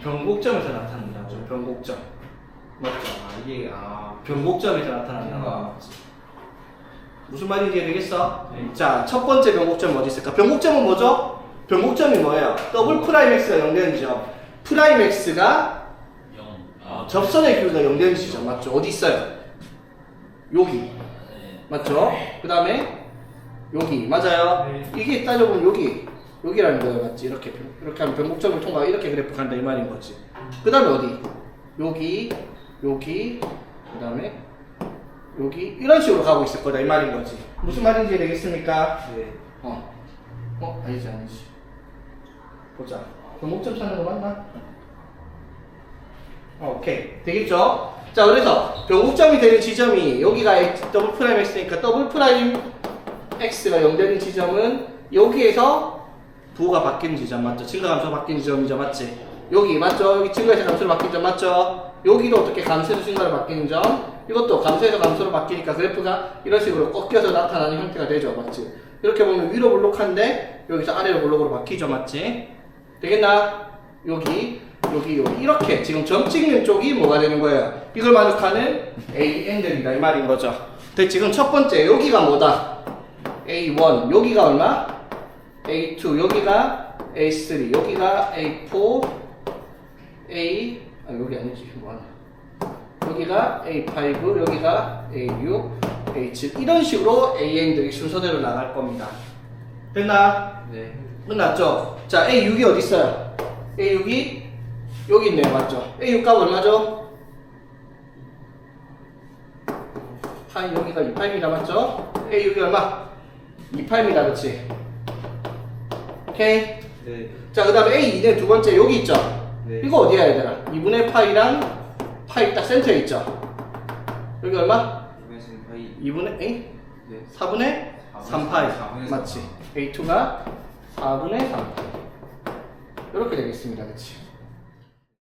[SPEAKER 1] 변곡점에서 나타난다죠. 변곡점. 맞죠?
[SPEAKER 2] 이게
[SPEAKER 1] 변곡점에서 나타난다. 무슨 말인지 되겠어?
[SPEAKER 2] 네.
[SPEAKER 1] 자, 첫 번째 변곡점은 어디 있을까? 변곡점은 뭐죠? 변곡점이 뭐예요? 더블 프라임 x가 0 되는 지점. 프라임 x가
[SPEAKER 3] 0.
[SPEAKER 1] 접선의 길이가 0 되는 지점. 맞죠? 어디 있어요? 여기.
[SPEAKER 3] 네.
[SPEAKER 1] 맞죠? 그 다음에 여기. 맞아요?
[SPEAKER 2] 네.
[SPEAKER 1] 이게 따져보면 여기라는 거예요. 맞지? 이렇게 하면 변곡점을 통과 이렇게 그래프 간다 이 말인 거지. 그 다음에 어디? 여기, 그 다음에 여기 이런 식으로 가고 있을 거다 이 말인 거지. 무슨 말인지 되겠습니까?
[SPEAKER 2] 네.
[SPEAKER 1] 아니지. 보자. 변곡점 찾는 거 맞나? 오케이. 되겠죠? 자, 그래서 변곡점이 되는 지점이 여기가 더블 프라임 x니까 더블 프라임 x가 0 되는 지점은 여기에서 부호가 바뀌는 지점 맞죠? 증가함수가 바뀌는 지점이죠, 맞지? 여기 맞죠? 여기 증가해서 감소로 바뀌는 점 맞죠? 여기도 어떻게 감소해서 증가로 바뀌는 점, 이것도 감소해서 감소로 바뀌니까 그래프가 이런 식으로 꺾여서 나타나는 형태가 되죠, 맞지? 이렇게 보면 위로 볼록한데 여기서 아래로 볼록으로 바뀌죠, 맞지? 되겠나? 여기 이렇게 지금 점 찍는 쪽이 뭐가 되는 거예요? 이걸 만족하는 AN들이다 이 말인 거죠. 근데 지금 첫 번째 여기가 뭐다? A1 여기가 얼마? A2 여기가 A3 여기가 A4 여기 아니지 뭐하나 여기가 A5 여기가 A6 A7 이런 식으로 AN들이 순서대로 나갈 겁니다. 됐나?
[SPEAKER 2] 네.
[SPEAKER 1] 끝났죠? 자, A6이 어디 있어요? A6이 여기 있네요, 맞죠? A6 값 얼마죠? 파이 여기가 2파입니다, 맞죠? A6이 얼마? 2파입니다, 그렇지? 오케이?
[SPEAKER 2] 네.
[SPEAKER 1] 자, 그 다음에 A2는 두 번째 여기 있죠?
[SPEAKER 2] 네.
[SPEAKER 1] 이거 어디야, 얘들아? 2분의 파이랑 파이 딱 센터에 있죠? 여기 얼마?
[SPEAKER 2] 이번에는 거의
[SPEAKER 1] 2분의 A?
[SPEAKER 2] 네.
[SPEAKER 1] 4분의 3파이
[SPEAKER 2] 4분의
[SPEAKER 1] 맞지? A2가 4분의 3파이 이렇게 되겠습니다, 그치?